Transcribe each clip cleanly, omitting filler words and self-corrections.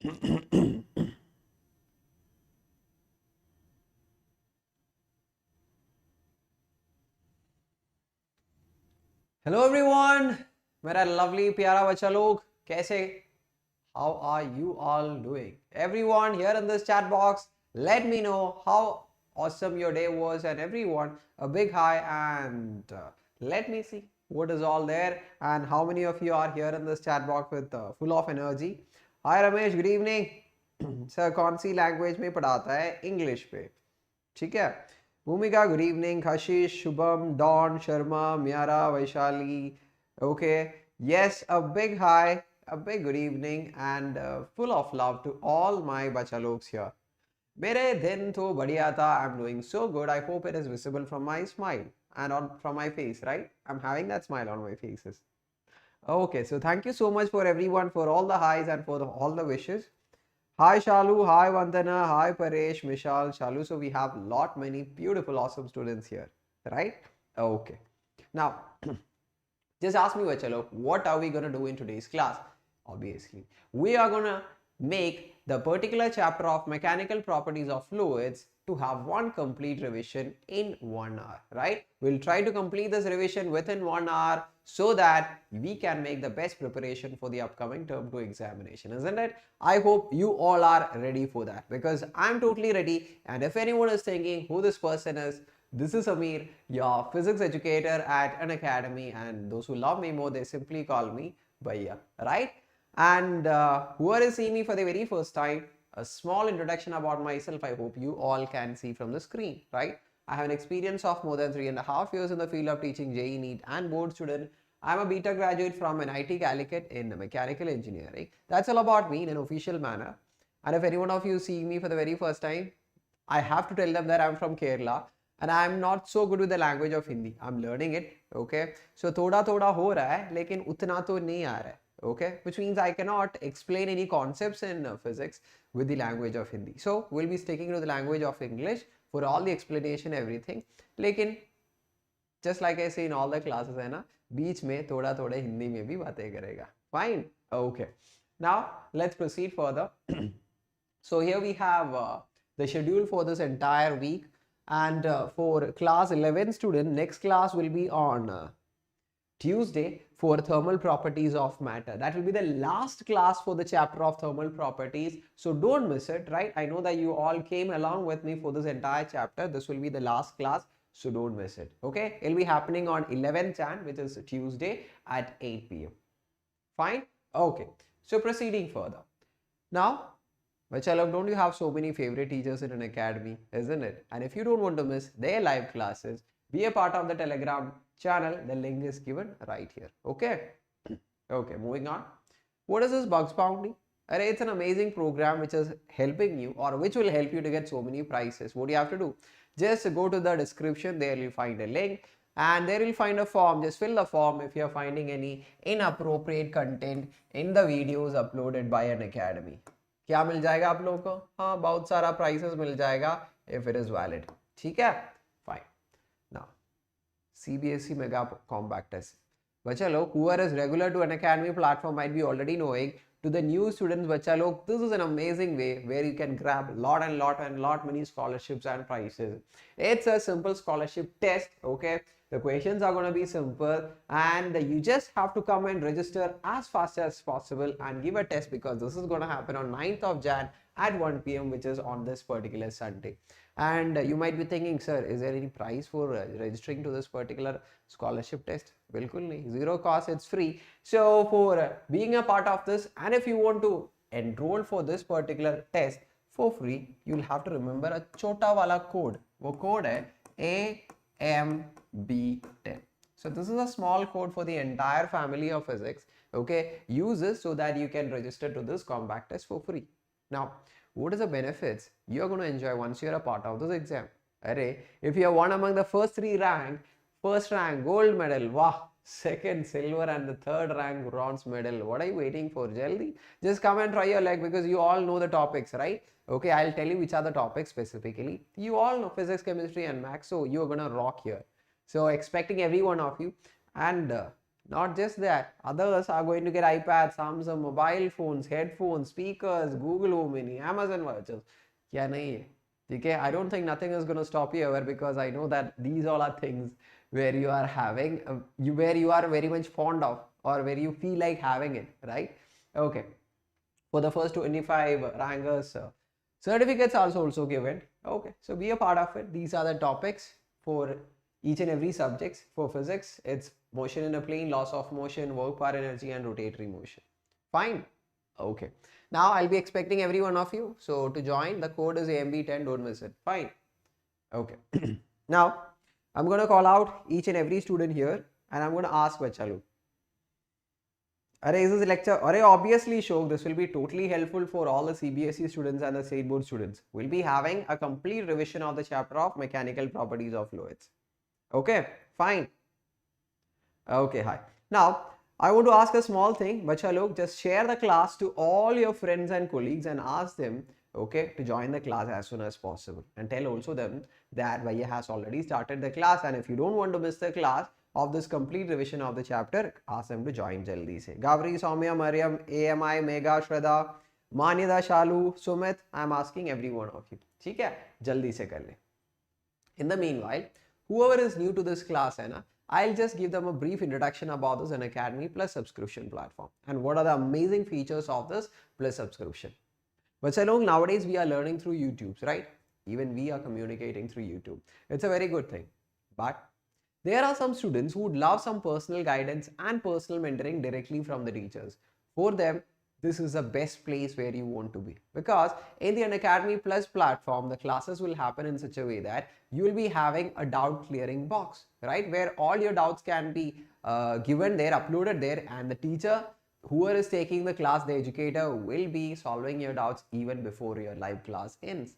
Hello everyone, मेरा lovely प्यारा बच्चा लोग कैसे? How are you all doing? Everyone here in this chat box, let me know how awesome your day was, and everyone a big hi, and let me see what is all there and how many of you are here in this chat box with full of energy. Hi Ramesh, good evening. Sir, कौन सी language में पढ़ाता है? English पे, ठीक है. Bhumika, good evening. Kashish, Shubham, Dawn, Sharma, Miara, Vaishali. Okay. Yes, a big hi, a big good evening, and full of love to all my bacha logs here. मेरे दिन तो बढ़िया था. I'm doing so good. I hope it is visible from my smile and from my face, right? I'm having that smile on my faces. Okay, so thank you so much for everyone for all the highs and for all the wishes. Hi Shalu, hi Vandana, hi Paresh, Mishal, Shalu. So we have many beautiful, awesome students here, right? Okay. Now, just ask me, Vachalo, what are we going to do in today's class? Obviously, we are going to make the particular chapter of mechanical properties of fluids to have one complete revision in 1 hour, right? We'll try to complete this revision within 1 hour so that we can make the best preparation for the upcoming term 2 examination, isn't it? I hope you all are ready for that, because I'm totally ready. And if anyone is thinking who this person is, this is Ameer, your physics educator at Unacademy, and those who love me more, they simply call me Bhaiya, right? And whoever is seeing me for the very first time, a small introduction about myself. I hope you all can see from the screen, right? I have an experience of more than 3.5 years in the field of teaching JEE, NEET and board student. I'm a beta graduate from NIT Calicut in mechanical engineering. That's all about me in an official manner. And if any one of you see me for the very first time, I have to tell them that I'm from Kerala and I'm not so good with the language of Hindi. I'm learning it, okay? So thoda thoda ho raha hai, lekin utna to nahi aa raha hai. Okay, which means I cannot explain any concepts in physics with the language of Hindi. So we'll be sticking to the language of English for all the explanation, everything. Lekin just like I say in all the classes है ना, बीच में थोड़ा थोड़ा हिंदी में भी बातें करेगा. Fine. Okay. Now let's proceed further. So here we have the schedule for this entire week, and for class 11 student, next class will be on Tuesday for thermal properties of matter. That will be the last class for the chapter of thermal properties. So don't miss it, right? I know that you all came along with me for this entire chapter. This will be the last class, so don't miss it. Okay, it'll be happening on 11th Jan, which is Tuesday at 8 p.m. Fine. Okay, so proceeding further. Now, Vachalak, don't you have so many favorite teachers in Unacademy, isn't it? And if you don't want to miss their live classes, be a part of the Telegram channel. The link is given right here. Okay. Okay, moving on. What is this Bugs Bounty? It's an amazing program which is helping you, or which will help you to get so many prizes. What do you have to do? Just go to the description. There you'll find a link, and there you'll find a form. Just fill the form if you're finding any inappropriate content in the videos uploaded by Unacademy. क्या मिल जाएगा आप लोगों को? हाँ, बहुत सारा prizes मिल जाएगा if it is valid. ठीक है? Fine. Now, CBSE Mega Combat Test. Bacha log, whoever is regular to Unacademy platform might be already knowing. To the new students, bacha log, this is an amazing way where you can grab lot many scholarships and prizes. It's a simple scholarship test, okay? The questions are going to be simple, and you just have to come and register as fast as possible and give a test, because this is going to happen on 9th of Jan at 1 p.m, which is on this particular Sunday. And you might be thinking, sir, is there any price for registering to this particular scholarship test? Bilkul nahi, zero cost, it's free. So for being a part of this, and if you want to enroll for this particular test for free, you'll have to remember a chota wala code. Wo code hai AMB10. So this is a small code for the entire family of physics. Okay, use this so that you can register to this combat test for free. Now, what is the benefits you are going to enjoy once you are a part of this exam? Array, if you are one among the first 3 rank, first rank gold medal, wow, second silver, and the third rank bronze medal, what are you waiting for? Jaldi, just come and try your luck, because you all know the topics, right? Okay, I'll tell you which are the topics specifically. You all know physics, chemistry and maths, so you're gonna rock here. So expecting every one of you, and Not just that, others are going to get iPads, Samsung, mobile phones, headphones, speakers, Google Home Mini, Amazon vouchers. क्या नहीं है, ठीक है? I don't think nothing is going to stop you ever, because I know that these all are things where you are having, where you are very much fond of, or where you feel like having it, right? Okay. For the first 25 rankers, certificates are also given. Okay, so be a part of it. These are the topics for each and every subjects. For physics, it's motion in a plane, loss of motion, work power energy, and rotatory motion. Fine. Okay. Now I'll be expecting every one of you. So to join, the code is AMB10. Don't miss it. Fine. Okay. Now I'm going to call out each and every student here, and I'm going to ask Vachalu. Array, is this lecture? Array, obviously, Shok, this will be totally helpful for all the CBSE students and the state board students. We'll be having a complete revision of the chapter of mechanical properties of fluids. Okay, fine. Okay, hi. Now, I want to ask a small thing. Bacha log, just share the class to all your friends and colleagues and ask them, okay, to join the class as soon as possible. And tell also them that Bhaiya has already started the class, and if you don't want to miss the class of this complete revision of the chapter, ask them to join jaldi se. Gavri, Soumya, Mariam, AMI, Mega, Shraddha, Manyada, Shalu, Sumit, I am asking every one of you. ठीक है, जल्दी से कर ले. In the meanwhile, whoever is new to this class, hai na, I'll just give them a brief introduction about this Unacademy Plus subscription platform and what are the amazing features of this Plus subscription. But so long, nowadays we are learning through YouTube, right? Even we are communicating through YouTube. It's a very good thing. But there are some students who would love some personal guidance and personal mentoring directly from the teachers. For them, this is the best place where you want to be, because in the Unacademy Plus platform, the classes will happen in such a way that you will be having a doubt clearing box, right? Where all your doubts can be given there, uploaded there, and the teacher, whoever is taking the class, the educator, will be solving your doubts even before your live class ends.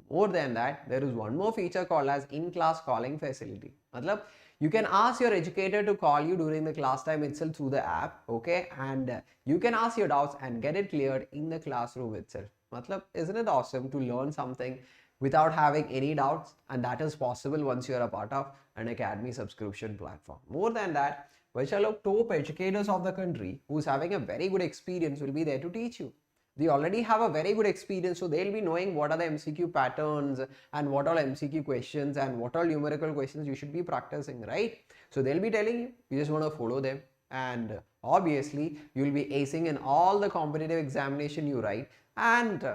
More than that, there is one more feature called as in-class calling facility. Matlab, you can ask your educator to call you during the class time itself through the app, okay? And you can ask your doubts and get it cleared in the classroom itself. Matlab, isn't it awesome to learn something without having any doubts? And that is possible once you are a part of an Academy subscription platform. More than that, top educators of the country who's having a very good experience will be there to teach you. They already have a very good experience, so they'll be knowing what are the MCQ patterns and what all MCQ questions and what all numerical questions you should be practicing, right? So they'll be telling you, you just want to follow them, and obviously you'll be acing in all the competitive examination you write, and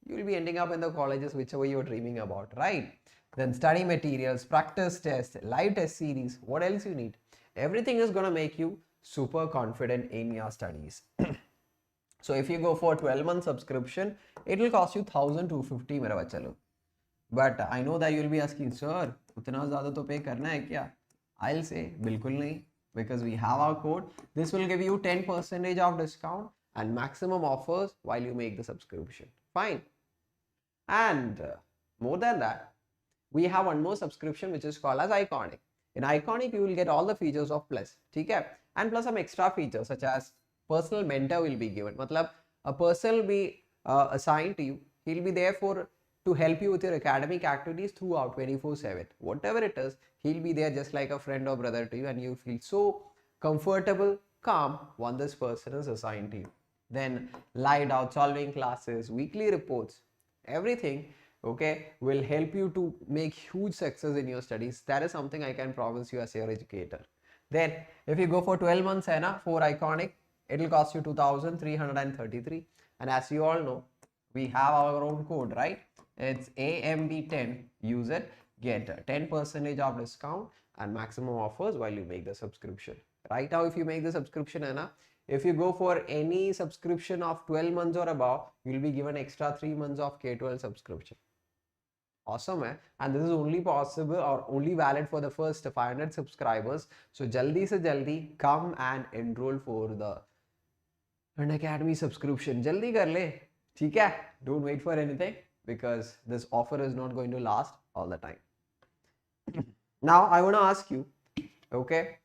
you'll be ending up in the colleges whichever you're dreaming about, right? Then study materials, practice tests, live test series, what else you need? Everything is going to make you super confident in your studies. So if you go for 12-month subscription, it will cost you 1,250 मेरा बच्चा लोग. But I know that you will be asking, sir, उतना ज़्यादा तो pay करना है क्या? I'll say, बिल्कुल नहीं, because we have our code. This will give you 10% of discount and maximum offers while you make the subscription. Fine. And more than that, we have one more subscription which is called as Iconic. In Iconic, you will get all the features of Plus, okay? And plus some extra features such as personal mentor will be given. Matlab, a person will be assigned to you. He'll be there to help you with your academic activities throughout 24/7. Whatever it is, he'll be there just like a friend or brother to you, and you feel so comfortable, calm when this person is assigned to you. Then live doubt solving classes, weekly reports, everything, okay, will help you to make huge success in your studies. That is something I can promise you as your educator. Then if you go for 12 months for Iconic, it will cost you 2,333, and as you all know, we have our own code, right? It's AMB10. Use it, get 10% of discount and maximum offers while you make the subscription. Right now, if you make the subscription, if you go for any subscription of 12 months or above, you will be given extra 3 months of K12 subscription. Awesome, eh? And this is only possible or only valid for the first 500 subscribers. So jaldi se jaldi come and enroll for the Unacademy subscription. Jaldi kar le, theek hai? Don't wait for anything, because this offer is not going to last all the time. Now I want to ask you, okay,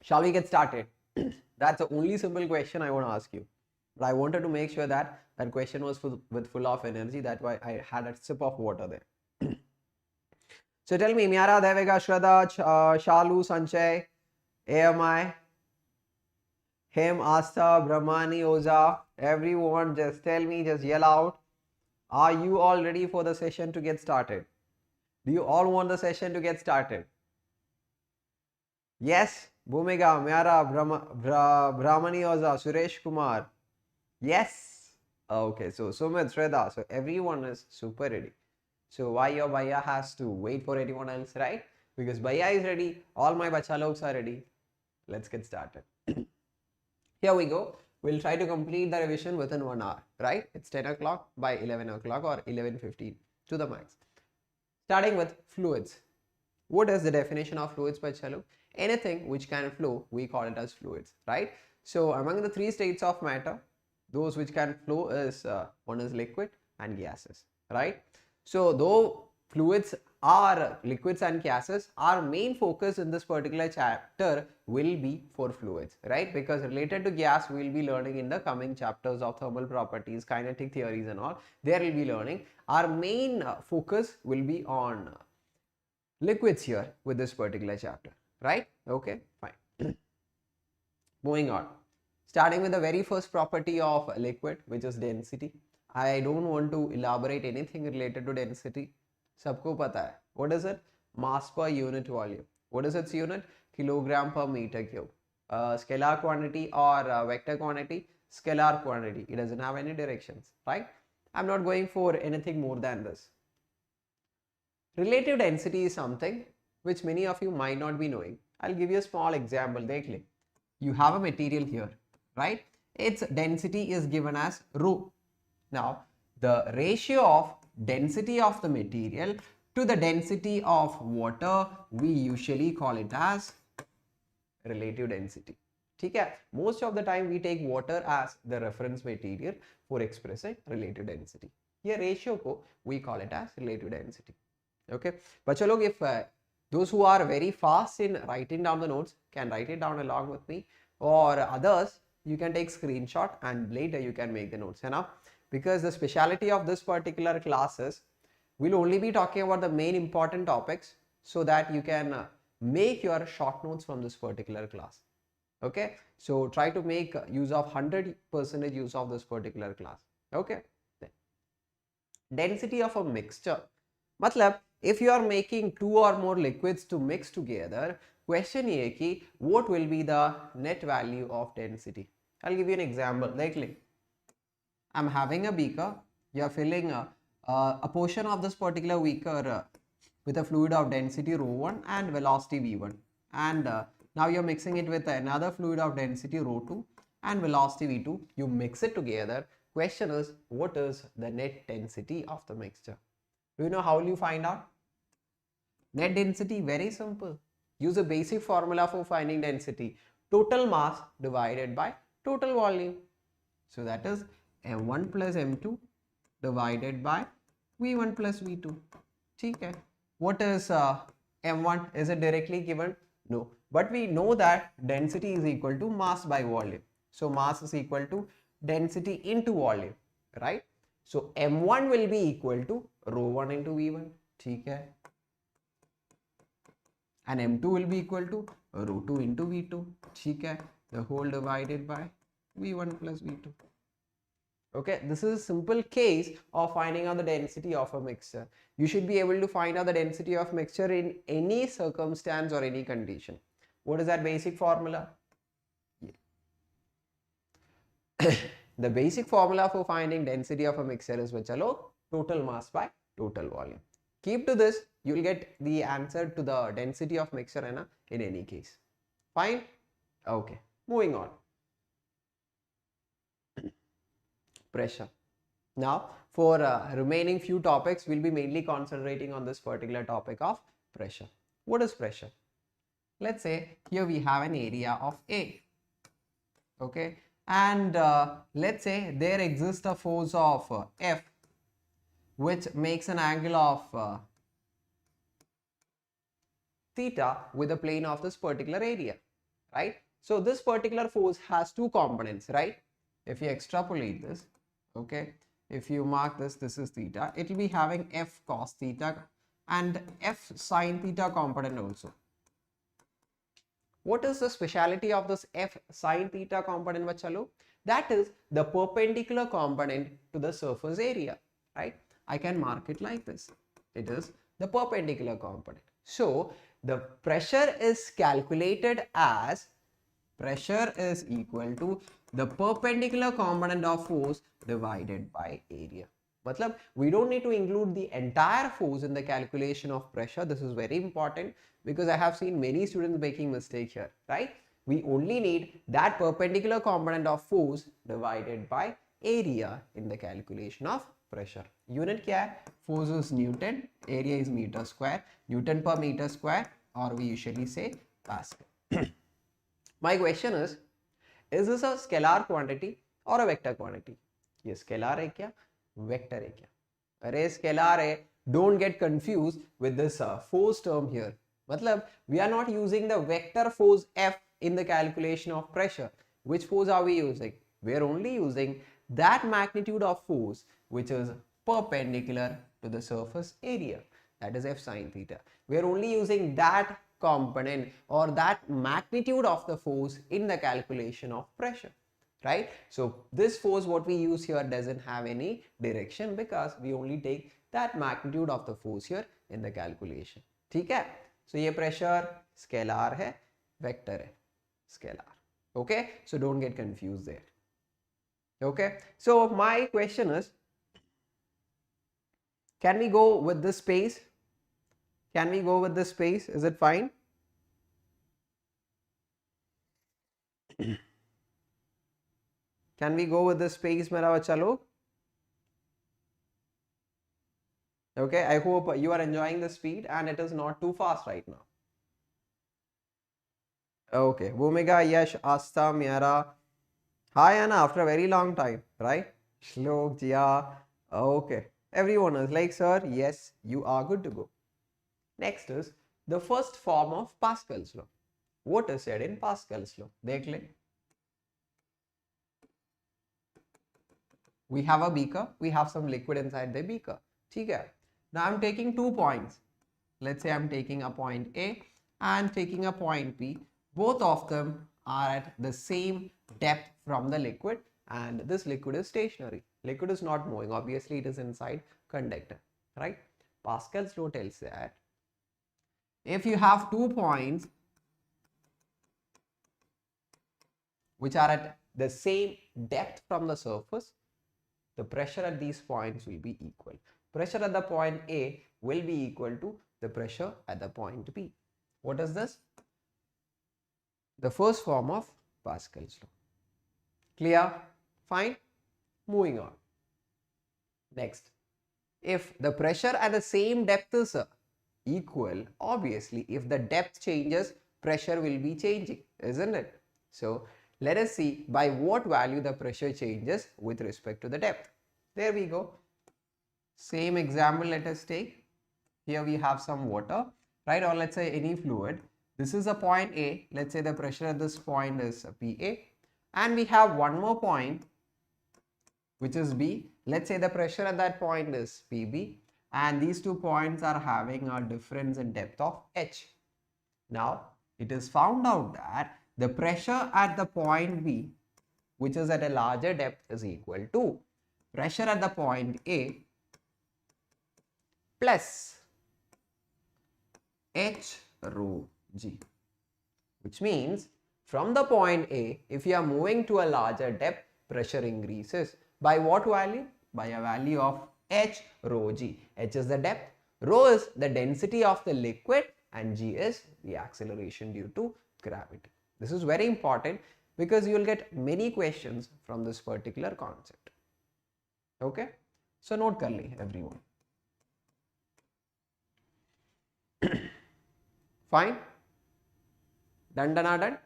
shall we get started? That's the only simple question I want to ask you. But I wanted to make sure that that question was full of energy. That's why I had a sip of water there. So tell me, Myara, Devika, Shraddha, Shalu, Sanchay, AMI, Hem, Asta, Brahmani, Oza, everyone, just tell me, just yell out. Are you all ready for the session to get started? Do you all want the session to get started? Yes, Bhumika, Myara, Brahmani, Oza, Suresh Kumar. Yes. Okay, so Sumit, Shraddha, so everyone is super ready. So why your Bhaiya has to wait for anyone else, right? Because Bhaiya is ready, all my Bachalogs are ready. Let's get started. Here we go. We'll try to complete the revision within 1 hour, right? It's 10 o'clock by 11 o'clock or 11:15 to the max. Starting with fluids. What is the definition of fluids, Bachalo? Anything which can flow, we call it as fluids, right? So among the three states of matter, those which can flow is one is liquid and gases, right? So though fluids are liquids and gases, our main focus in this particular chapter will be for fluids, right? Because related to gas, we will be learning in the coming chapters of thermal properties, kinetic theories and all. There we'll be learning. Our main focus will be on liquids here with this particular chapter, right? Okay, fine. Moving on. Starting with the very first property of liquid, which is density. I don't want to elaborate anything related to density. Sabko pata hai. What is it? Mass per unit volume. What is its unit? Kilogram per meter cube. Scalar quantity or vector quantity? Scalar quantity. It doesn't have any directions, right? I'm not going for anything more than this. Relative density is something which many of you might not be knowing. I'll give you a small example. You have a material here, right? Its density is given as rho. Now, the ratio of density of the material to the density of water, we usually call it as relative density. Okay? Most of the time we take water as the reference material for expressing relative density. Here ratio ko we call it as relative density. Okay, but chalo, if those who are very fast in writing down the notes can write it down along with me, or others you can take screenshot and later you can make the notes, enough, because the speciality of this particular class is we'll only be talking about the main important topics so that you can make your short notes from this particular class. Okay, so try to make use of 100% use of this particular class. Okay, then density of a mixture. Matlab, if you are making two or more liquids to mix together, question ye hai ki what will be the net value of density? I'll give you an example. Like, I'm having a beaker. You are filling a portion of this particular beaker with a fluid of density ρ1 and velocity v1, and now you're mixing it with another fluid of density ρ2 and velocity v2. You mix it together. Question is, what is the net density of the mixture? Do you know how will you find out? Net density, very simple. Use a basic formula for finding density. Total mass divided by total volume. So that is m1 plus m2 divided by v1 plus v2. Okay. What is m1? Is it directly given? No. But we know that density is equal to mass by volume. So mass is equal to density into volume, right? So m1 will be equal to ρ1 into v1. Okay. And m2 will be equal to ρ2 into v2. Okay. The whole divided by v1 plus v2. Okay, this is a simple case of finding out the density of a mixture. You should be able to find out the density of mixture in any circumstance or any condition. What is that basic formula? Yeah. The basic formula for finding density of a mixture is total mass by total volume. Keep to this, you will get the answer to the density of mixture in any case. Fine? Okay, moving on. Pressure. Now, for remaining few topics, we'll be mainly concentrating on this particular topic of pressure. What is pressure? Let's say here we have an area of A. Okay, and let's say there exists a force of F, which makes an angle of theta with the plane of this particular area, right? So this particular force has two components, right? If you extrapolate this, okay, if you mark this, this is theta, it will be having F cos theta and F sine theta component also. What is the speciality of this F sine theta component, bachalo? That is the perpendicular component to the surface area, right? I can mark it like this. It is the perpendicular component. So the pressure is calculated as pressure is equal to the perpendicular component of force divided by area. Matlab, we don't need to include the entire force in the calculation of pressure. This is very important because I have seen many students making mistake here, right? We only need that perpendicular component of force divided by area in the calculation of pressure. Unit kya hai? Force is Newton, area is meter square, Newton per meter square, or we usually say Pascal. My question is this a scalar quantity or a vector quantity? ये scalar है क्या? Vector है क्या? अरे scalar है. Don't get confused with this force term here. मतलब we are not using the vector force F in the calculation of pressure. Which force are we using? We are only using that magnitude of force which is perpendicular to the surface area. That is F sine theta. We are only using that component or that magnitude of the force in the calculation of pressure, right? So this force what we use here doesn't have any direction because we only take that magnitude of the force here in the calculation. ठीक है? So ये pressure scalar है, vector है, scalar. Okay? So don't get confused there. Okay? So my question is, can we go with this space? Can we go with this space? Is it fine? Can we go with this space, mera bacha log? Okay, I hope you are enjoying the speed and it is not too fast right now. Okay, Bhumika, Yash, Asta, Miara. Hi Anna, after a very long time, right? Shlok, Jia. Okay, everyone is like, sir, yes, you are good to go. Next is the first form of Pascal's law. What is said in Pascal's law? Dekh le. We have a beaker, we have some liquid inside the beaker. Okay. Now I'm taking 2 points. Let's say I'm taking a point A and taking a point B. Both of them are at the same depth from the liquid and this liquid is stationary. Liquid is not moving. Obviously it is inside conductor, right? Pascal's law tells that if you have 2 points which are at the same depth from the surface, the pressure at these points will be equal. Pressure at the point A will be equal to the pressure at the point B. What is this? The first form of Pascal's law. Clear? Fine? Moving on. Next, if the pressure at the same depth is equal, obviously if the depth changes, pressure will be changing, isn't it? So let us see by what value the pressure changes with respect to the depth. There we go. Same example let us take. Here we have some water, right? Or let's say any fluid. This is a point A. Let's say the pressure at this point is PA. And we have one more point which is B. Let's say the pressure at that point is PB. And these 2 points are having a difference in depth of H. Now it is found out that the pressure at the point B, which is at a larger depth, is equal to pressure at the point A plus H rho G, which means from the point A, if you are moving to a larger depth, pressure increases. By what value? By a value of H rho G. H is the depth, rho is the density of the liquid, and G is the acceleration due to gravity. This is very important because you will get many questions from this particular concept. Okay, so note kar le everyone. Fine, done, done.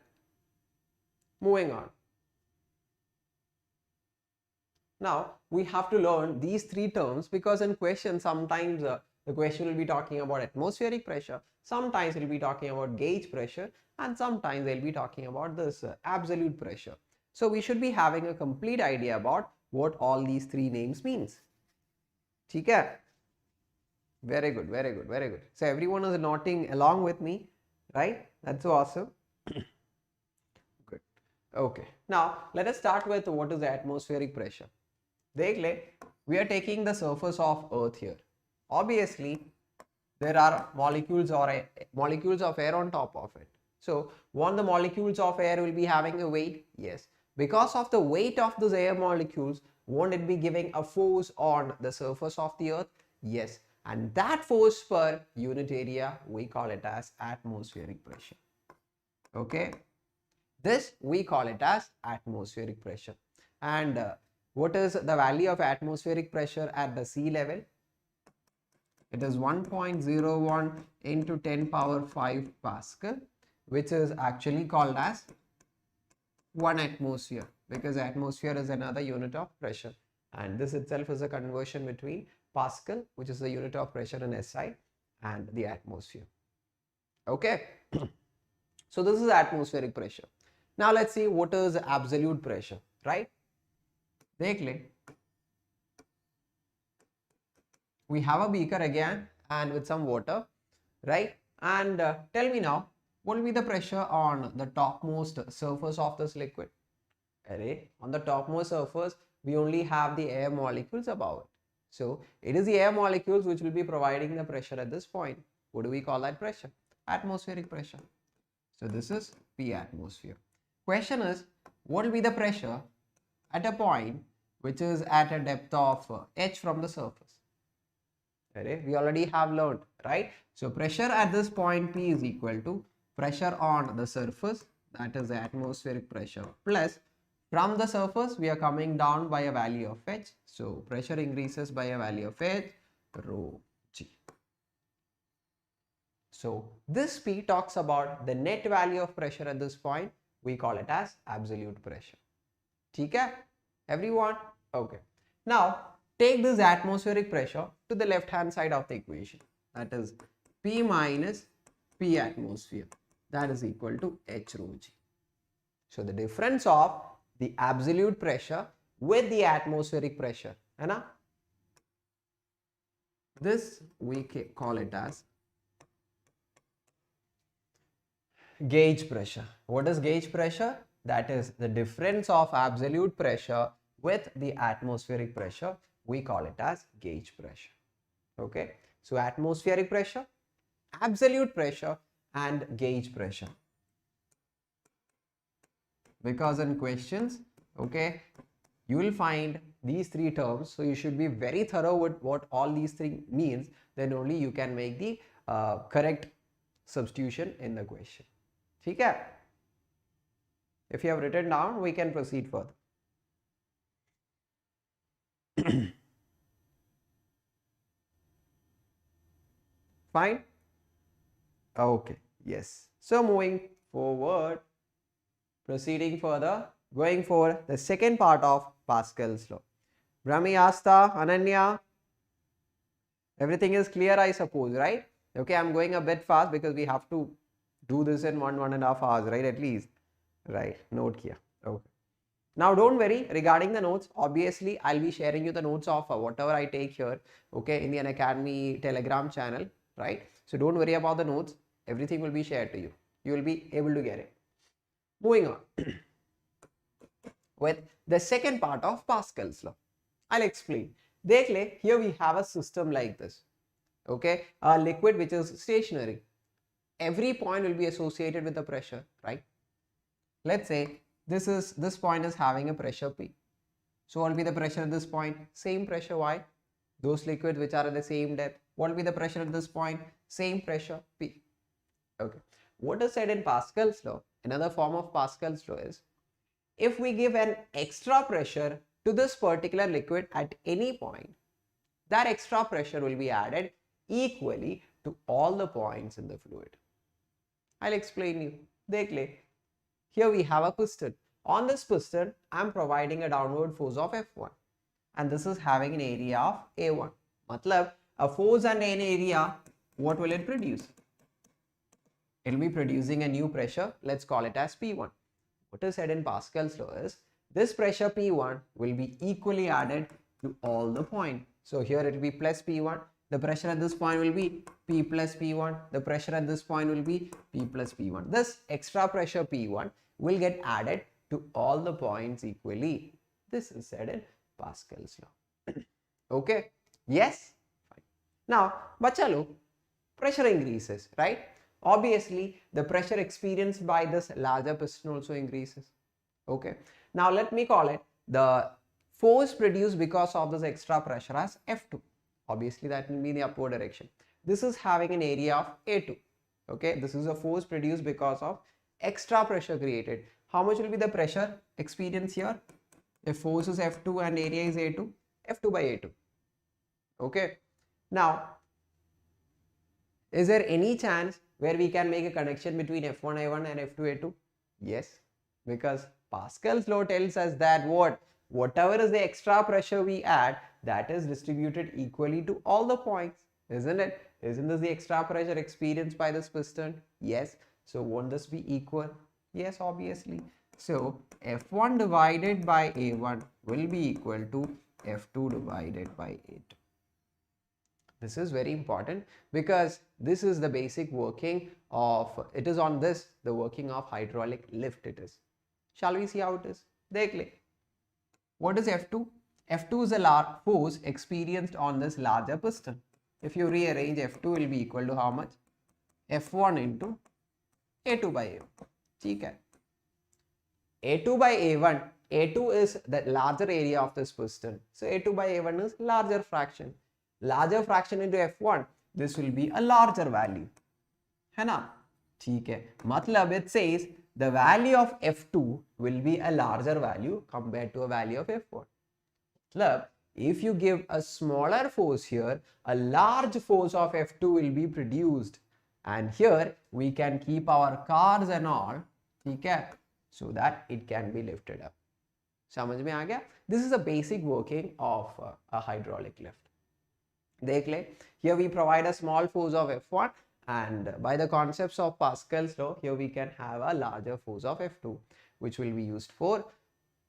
Moving on. Now we have to learn these 3 terms because in question sometimes the question will be talking about atmospheric pressure, sometimes it will be talking about gauge pressure, and sometimes they'll be talking about this absolute pressure. So we should be having a complete idea about what all these 3 names means. ठीक है? Very good, very good, very good. So everyone is noting along with me, right? That's awesome. Good. Okay. Now let us start with what is the atmospheric pressure. We are taking the surface of Earth here. Obviously, there are molecules molecules of air on top of it. So, won't the molecules of air will be having a weight? Yes. Because of the weight of those air molecules, won't it be giving a force on the surface of the Earth? Yes. And that force per unit area, we call it as atmospheric pressure. Okay. This we call it as atmospheric pressure. And what is the value of atmospheric pressure at the sea level? It is 1.01 into 10 power 5 Pascal, which is actually called as 1 atmosphere, because atmosphere is another unit of pressure. And this itself is a conversion between Pascal, which is the unit of pressure in SI, and the atmosphere. Okay. So this is atmospheric pressure. Now let's see what is absolute pressure, right? We have a beaker again and with some water, right? And tell me now, what will be the pressure on the topmost surface of this liquid? On the topmost surface, we only have the air molecules above it. So it is the air molecules which will be providing the pressure at this point. What do we call that pressure? Atmospheric pressure. So this is P atmosphere. Question is, what will be the pressure at a point which is at a depth of h from the surface? We already have learned, right? So pressure at this point P is equal to pressure on the surface, that is the atmospheric pressure, plus from the surface we are coming down by a value of h. So pressure increases by a value of h, rho g. So this P talks about the net value of pressure at this point. We call it as absolute pressure. Okay, everyone? Okay. Now take this atmospheric pressure to the left hand side of the equation, that is P minus P atmosphere, that is equal to h rho g. So the difference of the absolute pressure with the atmospheric pressure, this we call it as gauge pressure. What is gauge pressure? That is the difference of absolute pressure with the atmospheric pressure. We call it as gauge pressure. Okay. So atmospheric pressure, absolute pressure, and gauge pressure. Because in questions, okay, you will find these three terms. So you should be very thorough with what all these three means. Then only you can make the correct substitution in the question. Okay. If you have written down, we can proceed further. Fine. Okay. Yes. So moving forward, proceeding further, going for the second part of Pascal's law. Brahmi, Asta, Ananya, everything is clear, I suppose, right? Okay, I'm going a bit fast because we have to do this in 1.5 hours, right? At least, right? Note here. Okay. Now don't worry regarding the notes. Obviously, I'll be sharing you the notes of whatever I take here, okay, in the Unacademy Telegram channel, right? So don't worry about the notes. Everything will be shared to you. You will be able to get it. Moving on with the second part of Pascal's law. I'll explain. Here we have a system like this. Okay, a liquid which is stationary. Every point will be associated with the pressure, right? Let's say this point is having a pressure P. So what will be the pressure at this point? Same pressure. Why? Those liquids which are at the same depth. What will be the pressure at this point? Same pressure P. Okay. What is said in Pascal's law? Another form of Pascal's law is, if we give an extra pressure to this particular liquid at any point, that extra pressure will be added equally to all the points in the fluid. I'll explain you. Here we have a piston. On this piston, I'm providing a downward force of F1. And this is having an area of A1. Matlab, a force and an area, what will it produce? It will be producing a new pressure. Let's call it as P1. What is said in Pascal's law is, this pressure P1 will be equally added to all the points. So here it will be plus P1. The pressure at this point will be P plus P1. The pressure at this point will be P plus P1. This extra pressure P1 will get added to all the points equally. This is said in Pascal's law. Okay? Yes? Fine. Now, bacha log, pressure increases, right? Obviously, the pressure experienced by this larger piston also increases. Okay? Now, let me call it the force produced because of this extra pressure as F2. Obviously, that will be in the upward direction. This is having an area of A2. Okay? This is a force produced because of extra pressure created. How much will be the pressure experienced here? If force is F2 and area is A2, F2 by A2. Okay. Now, is there any chance where we can make a connection between F1A1 and F2A2? Yes, because Pascal's law tells us that whatever is the extra pressure we add, that is distributed equally to all the points, isn't it? Isn't this the extra pressure experienced by this piston? Yes. So won't this be equal? Yes, obviously. So F1 divided by A1 will be equal to F2 divided by A2. This is very important because this is the basic working of, it is on this, the working of hydraulic lift it is. Shall we see how it is? Dekh le. What is F2? F2 is a force experienced on this larger piston. If you rearrange, F2 will be equal to how much? F1 into A2 by A1. Okay. A2 by A1. A2 is the larger area of this piston. So A2 by A1 is larger fraction. Larger fraction into F1. This will be a larger value. है ना? ठीक है. मतलब it says the value of F2 will be a larger value compared to a value of F1. मतलब if you give a smaller force here, a large force of F2 will be produced. And here we can keep our cars and all, ठीक है, so that it can be lifted up. समझ में आ गया? This is a basic working of a hydraulic lift. देख ले, here we provide a small force of F1 and by the concepts of Pascal's law, here we can have a larger force of F2 which will be used for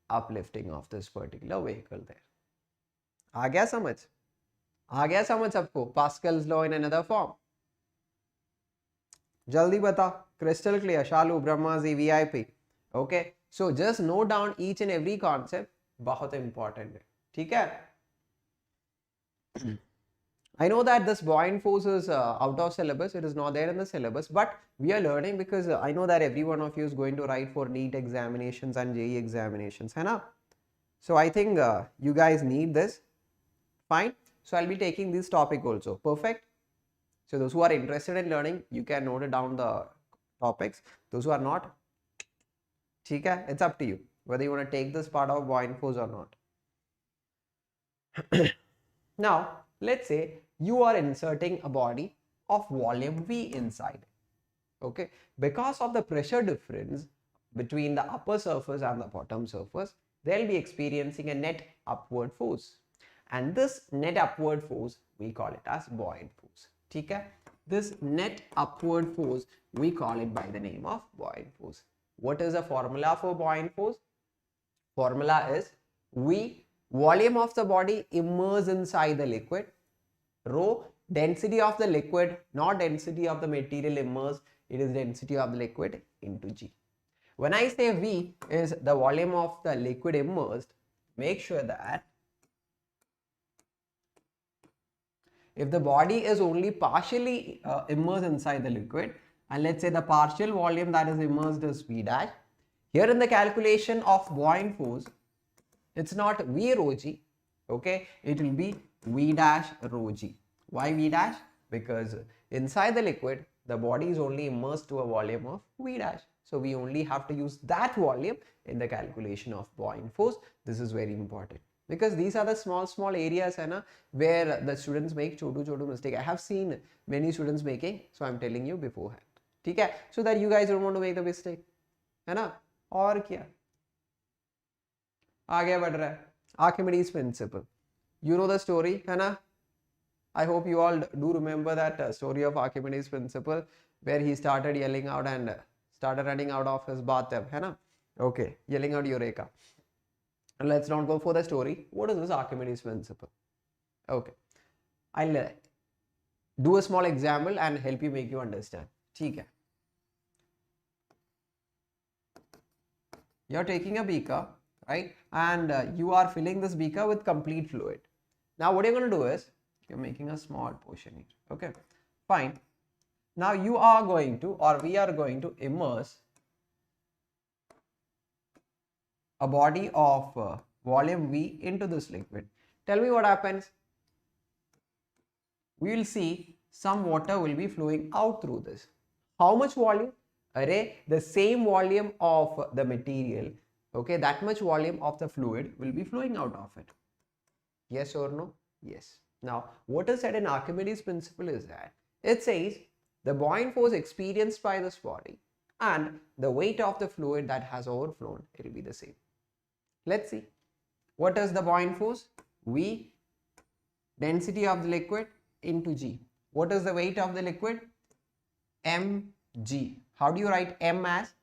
uplifting of this particular vehicle there. आ गया समझ? आ गया समझ सबको? Pascal's law in another form. जल्दी बता. Crystal clear. Shalu, Brahmazi, VIP. Okay. So just note down each and every concept. बहुत important है. ठीक है? I know that this buoyant force is out of syllabus. It is not there in the syllabus, but we are learning because I know that every one of you is going to write for NEET examinations and JEE examinations, है ना? So I think you guys need this. Fine. So I'll be taking this topic also. Perfect. So those who are interested in learning, you can note it down the topics. Those who are not, ठीक है? It's up to you whether you want to take this part of buoyant force or not. Now, let's say you are inserting a body of volume V inside. Okay, because of the pressure difference between the upper surface and the bottom surface, they'll be experiencing a net upward force. And this net upward force, we call it as buoyant force. Okay? This net upward force, we call it by the name of buoyant force. What is the formula for buoyant force? Formula is V, volume of the body immersed inside the liquid, rho, density of the liquid, not density of the material immersed, it is density of the liquid into G. When I say V is the volume of the liquid immersed, make sure that if the body is only partially immersed inside the liquid, and let's say the partial volume that is immersed is V dash, here in the calculation of buoyant force, it's not V rho G, okay, it will be V dash rho G. Why V dash? Because inside the liquid, the body is only immersed to a volume of V dash. So we only have to use that volume in the calculation of buoyant force. This is very important. Because these are the small areas hai na, where the students make chotu mistake. I have seen many students making, so I'm telling you beforehand. ठीक है? So that you guys don't want to make the mistake. है ना? और क्या? आगे बढ़ रहा है. Archimedes Principle. You know the story, है ना? I hope you all do remember that story of Archimedes Principle, where he started yelling out and started running out of his bathtub, है ना? Okay, yelling out Eureka. And let's not go for the story. What is this Archimedes Principle? Okay, I'll do a small example and help you make you understand. ठीक है. You're taking a beaker, right? And you are filling this beaker with complete fluid. Now what you're going to do is, you're making a small portion here. Okay, fine. Now you are going to, or we are going to immerse a body of volume V into this liquid. Tell me what happens. We will see some water will be flowing out through this. How much volume? Array, the same volume of the material, okay, that much volume of the fluid will be flowing out of it. Yes or no? Yes. Now, what is said in Archimedes principle is that it says the buoyant force experienced by this body and the weight of the fluid that has overflown, it will be the same. Let's see. What is the buoyant force? V, density of the liquid into G. What is the weight of the liquid? mg. How do you write m as?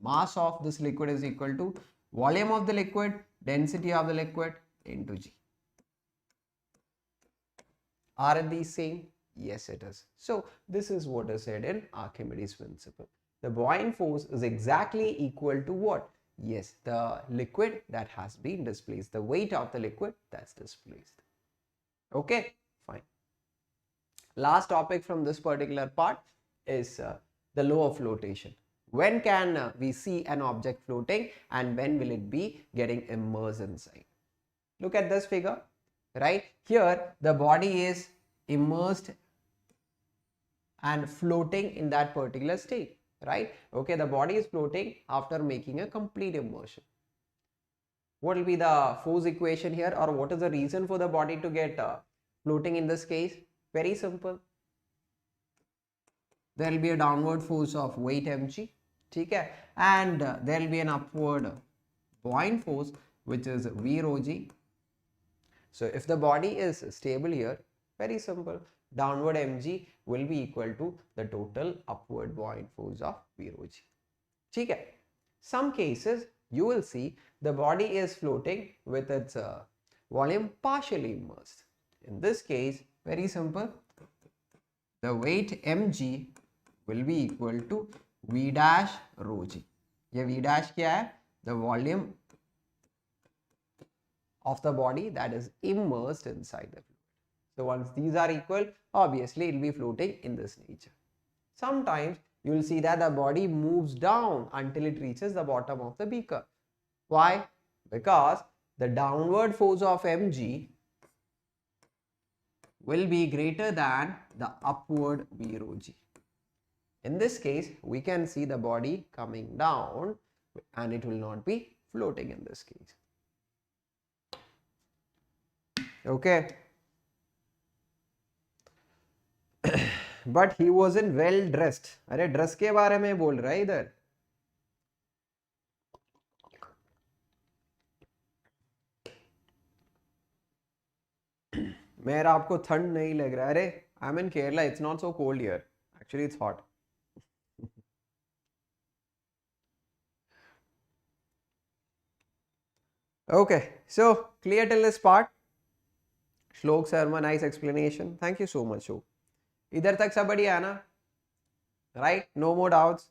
Mass of this liquid is equal to volume of the liquid, density of the liquid into G. Are these same? Yes, it is. So this is what is said in Archimedes principle. The buoyant force is exactly equal to what? Yes, the liquid that has been displaced, the weight of the liquid that's displaced. Okay, fine. Last topic from this particular part is the law of flotation. When can we see an object floating and when will it be getting immersed inside? Look at this figure, right? Here the body is immersed and floating in that particular state, right? Okay, the body is floating after making a complete immersion. What will be the force equation here, or what is the reason for the body to get floating in this case? Very simple. There will be a downward force of weight mg, okay, and there will be an upward buoyant force which is v rho g. So if the body is stable here, very simple, downward mg will be equal to the total upward buoyant force of v rho g. Okay. Some cases you will see the body is floating with its volume partially immersed. In this case, very simple, the weight mg will be equal to v dash rho g. ये v dash क्या है? The volume of the body that is immersed inside the fluid. So once these are equal, obviously it will be floating in this nature. Sometimes you will see that the body moves down until it reaches the bottom of the beaker. Why? Because the downward force of mg will be greater than the upward v rho g. In this case, we can see the body coming down and it will not be floating in this case. Okay. But he wasn't well dressed. अरे dress के बारे में बोल रहा है इधर. मेरा आपको ठंड नहीं लग रहा है? अरे I'm in Kerala, it's not so cold here. Actually, it's hot. Okay, so clear till this part. Shlok Sharma, nice explanation. Thank you so much. So, इधर तक सब बढ़िया है ना? Right? No more doubts.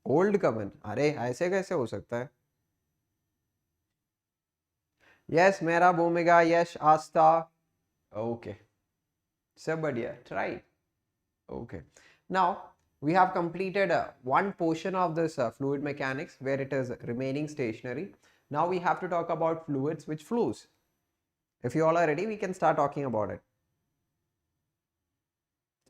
Old कमन, अरे ऐसे कैसे हो सकता है? Yes, मेरा भूमिका, यश, आस्था. Okay. सब बढ़िया. Right. Okay. Now we have completed one portion of this fluid mechanics where it is remaining stationary. Now we have to talk about fluids which flows. If you all are ready, we can start talking about it.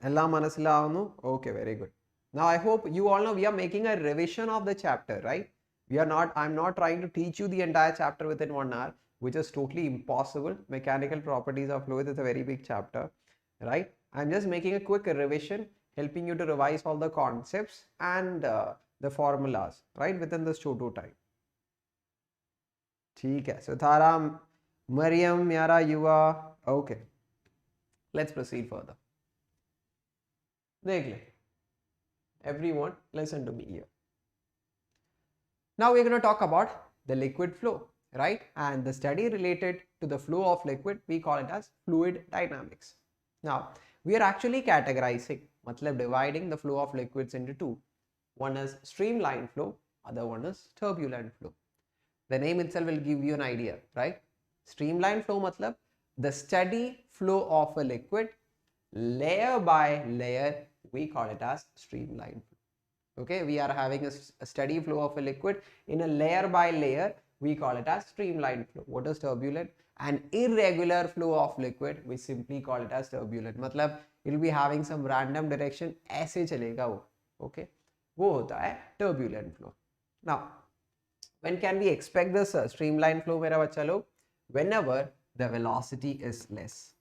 Okay, very good. Now I hope you all know we are making a revision of the chapter, right? I'm not trying to teach you the entire chapter within 1 hour, which is totally impossible. Mechanical properties of fluids is a very big chapter, right? I'm just making a quick revision, helping you to revise all the concepts and the formulas, right, within this Chhotu time. ठीक है. So Thara, Mariam, Yara, Yuva. Okay. Let's proceed further. देख ले. Everyone, listen to me here. Now we're going to talk about the liquid flow. right? And the study related to the flow of liquid, we call it as fluid dynamics. Now, we are actually categorizing, matlab dividing the flow of liquids into two. One is streamline flow, other one is turbulent flow. The name itself will give you an idea, right? Streamline flow matlab the steady flow of a liquid layer by layer, we call it as streamline flow. Okay, we are having a steady flow of a liquid in a layer by layer, we call it as streamline flow. What is turbulent? An irregular flow of liquid, we simply call it as turbulent. Matlab it will be having some random direction, ऐसे चलेगा वो. Okay, वो होता है turbulent flow. Now, when can we expect this streamline flow, मेरा बच्चा लोग? Whenever the velocity is less.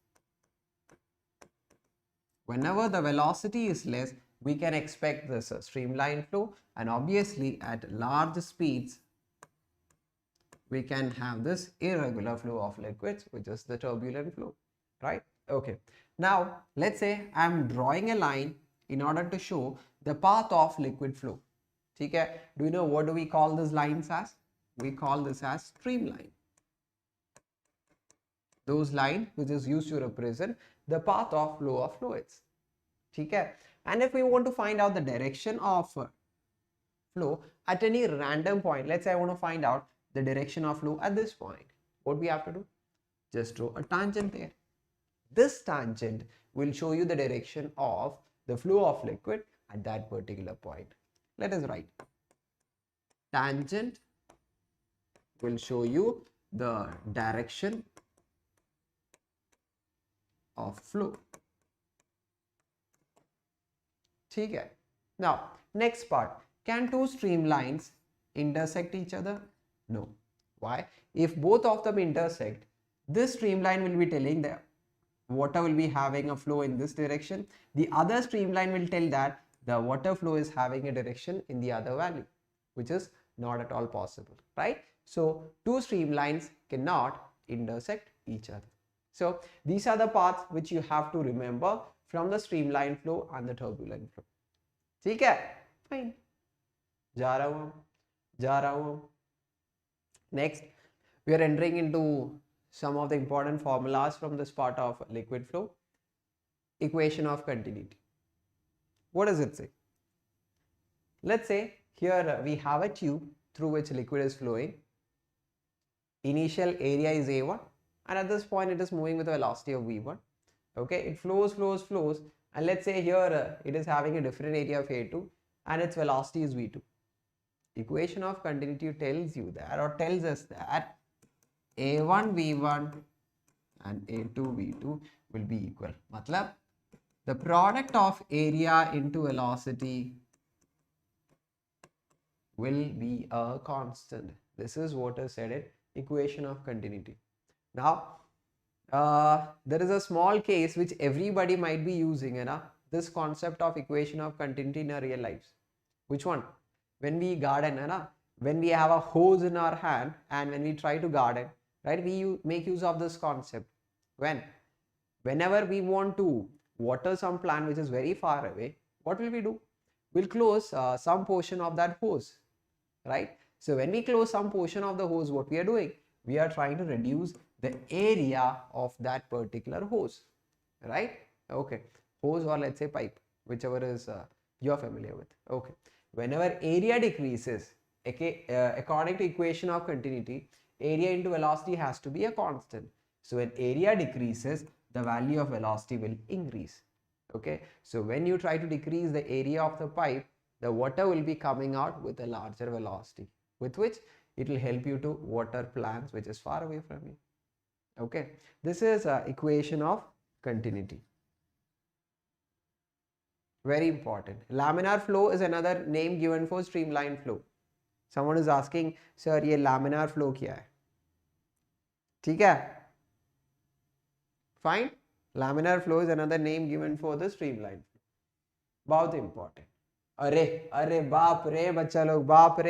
Whenever the velocity is less, we can expect this streamline flow, and obviously at large speeds, we can have this irregular flow of liquids, which is the turbulent flow, right? Okay. Now, let's say I'm drawing a line in order to show the path of liquid flow. Okay. Do you know what do we call these lines as? We call this as streamline. Those lines which is used to represent the path of flow of fluids. Okay. And if we want to find out the direction of flow at any random point, let's say I want to find out the direction of flow at this point, what we have to do? Just draw a tangent there. This tangent will show you the direction of the flow of liquid at that particular point. Let us write. Tangent will show you the direction of flow. Okay. Now, next part. Can two streamlines intersect each other? No. Why? If both of them intersect, this streamline will be telling that water will be having a flow in this direction. The other streamline will tell that the water flow is having a direction in the other value, which is not at all possible, right? So, two streamlines cannot intersect each other. So, these are the paths which you have to remember from the streamline flow and the turbulent flow. ठीक है? Fine. जा रहा हूँ. Next, we are entering into some of the important formulas from this part of liquid flow. Equation of continuity. What does it say? Let's say here we have a tube through which liquid is flowing. Initial area is A1, and at this point it is moving with a velocity of V1. Okay, it flows, and let's say here it is having a different area of A2 and its velocity is V2. Equation of continuity tells you that, or tells us that A1 V1 and A2 V2 will be equal. Matlab, the product of area into velocity will be a constant. This is what is said in equation of continuity. Now, there is a small case which everybody might be using, this concept of equation of continuity in our real lives. Which one? When we garden, when we have a hose in our hand and when we try to garden, right, we make use of this concept. Whenever we want to water some plant which is very far away, what will we do? We'll close some portion of that hose, right? So when we close some portion of the hose, what we are doing? We are trying to reduce the area of that particular hose, right? Okay, hose, or let's say pipe, whichever is you're familiar with. Okay, whenever area decreases, okay, according to equation of continuity, area into velocity has to be a constant. So when area decreases, the value of velocity will increase. Okay, so when you try to decrease the area of the pipe, the water will be coming out with a larger velocity, with which it will help you to water plants which is far away from you. Okay, this is equation of continuity. Very important. Laminar flow is another name given for streamline flow. Someone is asking, sir, ये laminar flow क्या है? ठीक है? Fine. Laminar flow is another name given for the streamline flow. बहुत important. अरे बाप रे बच्चा लोग, बाप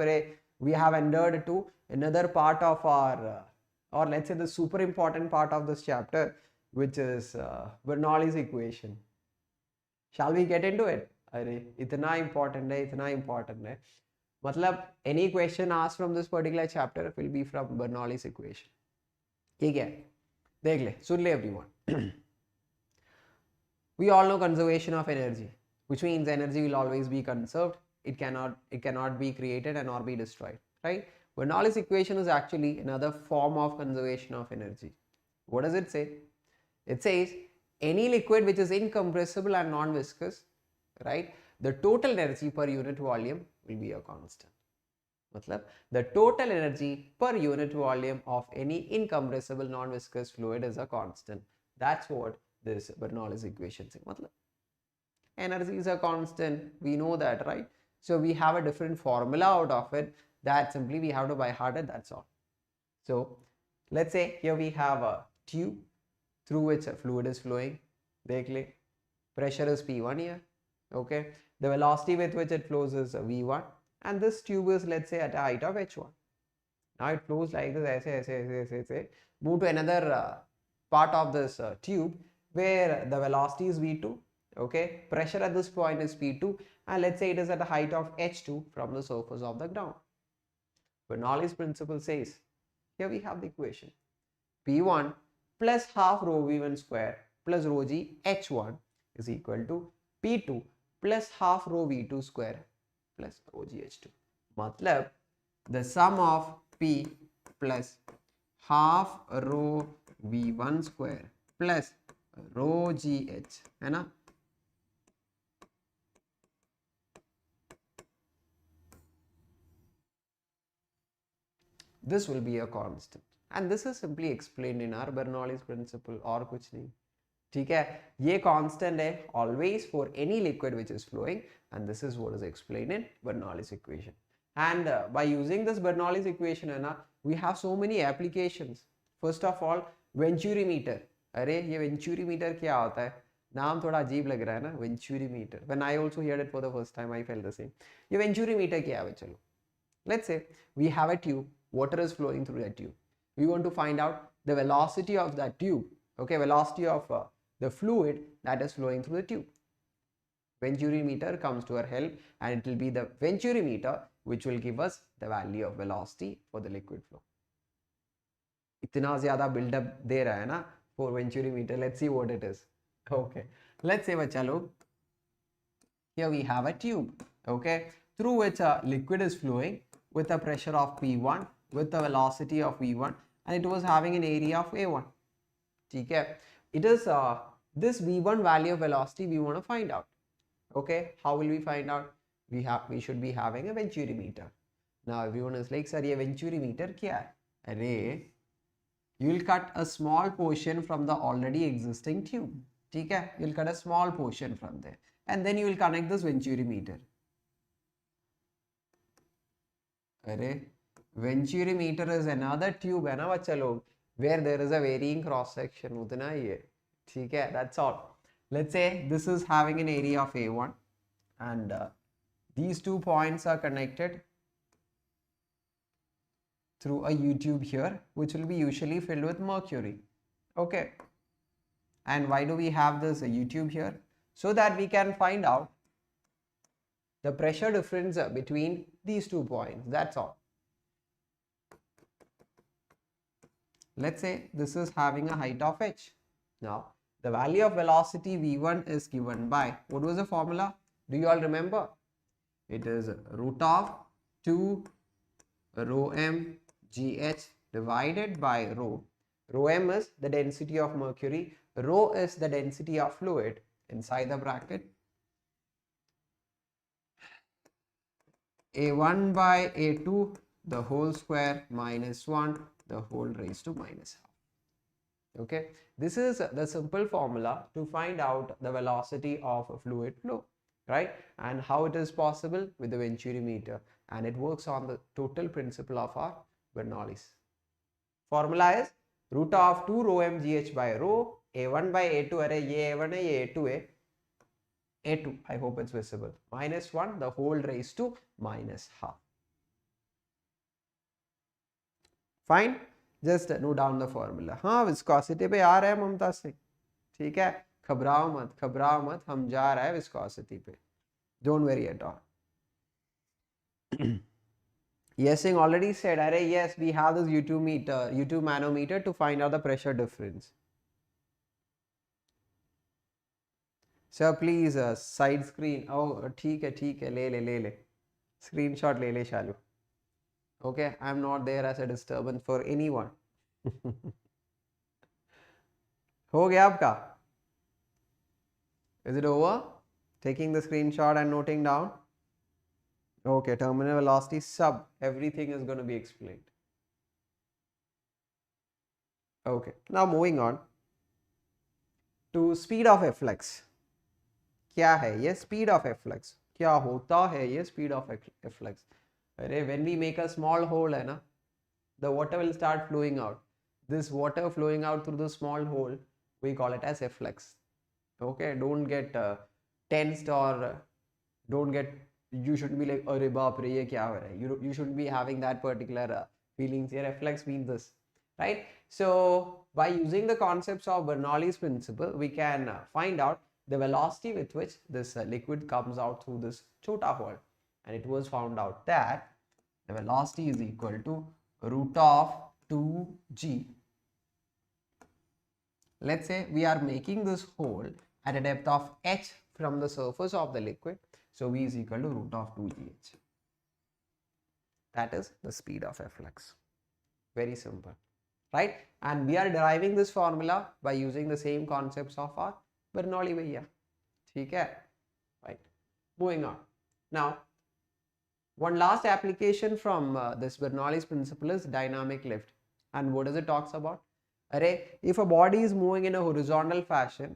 रे. We have entered to another part of our, or let's say the super important part of this chapter, which is Bernoulli's equation. Shall we get into it? अरे इतना important है. मतलब any question asked from this particular chapter will be from Bernoulli's equation. ठीक है, देख ले, सुन ले everyone. We all know conservation of energy, which means energy will always be conserved. It cannot be created and or be destroyed, right? Bernoulli's equation is actually another form of conservation of energy. What does it say? It says any liquid which is incompressible and non-viscous, right? The total energy per unit volume will be a constant. Matlab, the total energy per unit volume of any incompressible non-viscous fluid is a constant. That's what this Bernoulli's equation says. Matlab, energy is a constant. We know that, right? So we have a different formula out of it that simply we have to by heart it. That's all. So let's say here we have a tube through which a fluid is flowing. Dekh le. Pressure is P1 here. Okay. The velocity with which it flows is V1. And this tube is, let's say, at a height of H1. Now it flows like this, move to another part of this tube where the velocity is V2, okay, pressure at this point is P2, and let's say it is at a height of H2 from the surface of the ground. Bernoulli's principle says, here we have the equation, P1 plus half rho V1 square plus rho G H1 is equal to P2 plus half rho V2 square plus rho GH2. Matlab, the sum of P plus half rho V1 square plus rho GH, है ना? This will be a constant, and this is simply explained in our Bernoulli's principle और कुछ नहीं. ठीक है, ये constant है always for any liquid which is flowing, and this is what is explained in Bernoulli's equation. And by using this Bernoulli's equation है ना, we have so many applications. First of all, Venturimeter. अरे ये Venturimeter क्या होता है? नाम थोड़ा अजीब लग रहा है ना, Venturimeter. When I also heard it for the first time, I felt the same. ये Venturimeter क्या है? चलो, let's say we have a tube, water is flowing through that tube. We want to find out the velocity of that tube, okay, velocity of the fluid that is flowing through the tube. Venturimeter comes to our help, and it will be the Venturimeter which will give us the value of velocity for the liquid flow. इतना ज़्यादा build-up दे रहा है ना for Venturimeter. Let's see what it is. Okay, let's say बच्चा लोग, here we have a tube, okay, through which a liquid is flowing with a pressure of P1 with a velocity of V1, and it was having an area of A1. ठीक है, it is this V1 value of velocity we want to find out. Okay, how will we find out? We should be having a Venturimeter. Now everyone is like, sir, ये Venturimeter क्या है? अरे, you will cut a small portion from the already existing tube. ठीक है, you will cut a small portion from there, and then you will connect this Venturimeter. अरे, Venturimeter is another tube है ना बच्चा लोग, where there is a varying cross section. उतना ही है. ठीक है, that's all. Let's say this is having an area of A1, and these 2 points are connected through a U-tube here, which will be usually filled with mercury. Okay, and why do we have this U-tube here? So that we can find out the pressure difference between these 2 points. That's all. Let's say this is having a height of h. Now the value of velocity V1 is given by, what was the formula? Do you all remember? It is root of 2 rho m gh divided by rho. Rho m is the density of mercury, rho is the density of fluid, inside the bracket A1 by A2 the whole square minus 1 the whole raised to minus half. Okay, this is the simple formula to find out the velocity of a fluid flow, right? And how it is possible with the Venturimeter, and it works on the total principle of our Bernoulli's. Formula is root of 2 rho m gh by rho, A1 by A2, अरे ये A1 है ये A2 है, A2, I hope it's visible, minus 1 the whole raised to minus half. Fine, just note down the formula. हाँ, viscosity पे आ रहा है ममता सिंह, ठीक है, घबराओ मत, हम जा रहा है viscosity पे, don't worry at all. Yes, Singh already said, Array, yes, we have this U2 manometer to find out the pressure difference. Sir, please, side screen. Oh, ठीक है, ले. Screenshot ले Shalu. Okay, I'm not there as a disturbance for anyone. हो गया आपका? Is it over? Taking the screenshot and noting down? Okay, terminal velocity sub. Everything is going to be explained. Okay, now moving on to speed of efflux. क्या है ये speed of efflux? क्या होता है ये speed of efflux? अरे when we make a small hole है ना, the water will start flowing out. This water flowing out through the small hole, we call it as efflux. Okay, don't get tensed or don't get, you shouldn't be like, अरे बाप रे ये क्या हो रहा है? You shouldn't be having that particular feelings here. Efflux means this, right? So by using the concepts of Bernoulli's principle, we can find out the velocity with which this liquid comes out through this chota hole, and it was found out that the velocity is equal to root of 2g. Let's say we are making this hole at a depth of h from the surface of the liquid, so v is equal to root of 2gh. That is the speed of efflux. Very simple, right? And we are deriving this formula by using the same concepts of our Bernoulli भैया, ठीक है? Right. Moving on. Now, one last application from this Bernoulli's principle is dynamic lift. And what does it talks about? Array, if a body is moving in a horizontal fashion,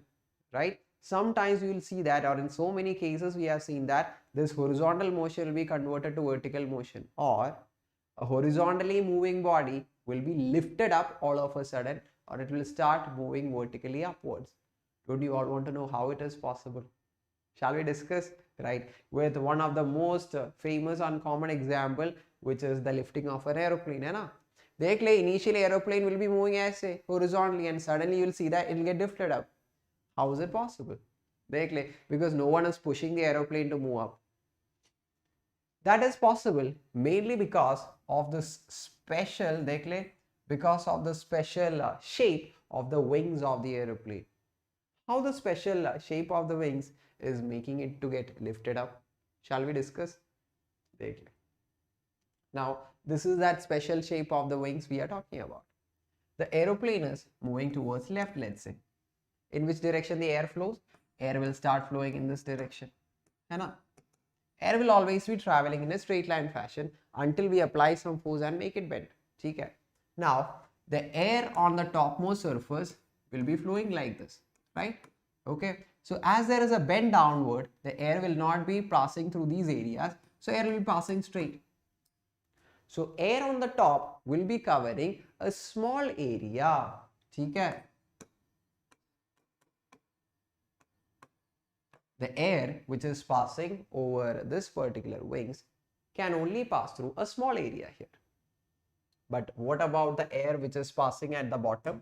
right? Sometimes you will see that, or in so many cases we have seen that this horizontal motion will be converted to vertical motion, or a horizontally moving body will be lifted up all of a sudden, or it will start moving vertically upwards. Don't you all want to know how it is possible? Shall we discuss? Right, with one of the most famous uncommon example, which is the lifting of an aeroplane, है ना? देख ले, initially aeroplane will be moving ऐसे horizontally, and suddenly you will see that it will get lifted up. How is it possible? देख ले, because no one is pushing the aeroplane to move up. That is possible mainly because of this special, देख ले, because of the special shape of the wings of the aeroplane. How the special shape of the wings is making it to get lifted up. Shall we discuss? Now, this is that special shape of the wings we are talking about. The aeroplane is moving towards left, let's say. In which direction the air flows? Air will start flowing in this direction. Air will always be traveling in a straight line fashion until we apply some force and make it bend. Okay? Now, the air on the topmost surface will be flowing like this, right? Okay, so as there is a bend downward, the air will not be passing through these areas, so air will be passing straight. So air on the top will be covering a small area. Okay? The air which is passing over this particular wings can only pass through a small area here. But what about the air which is passing at the bottom?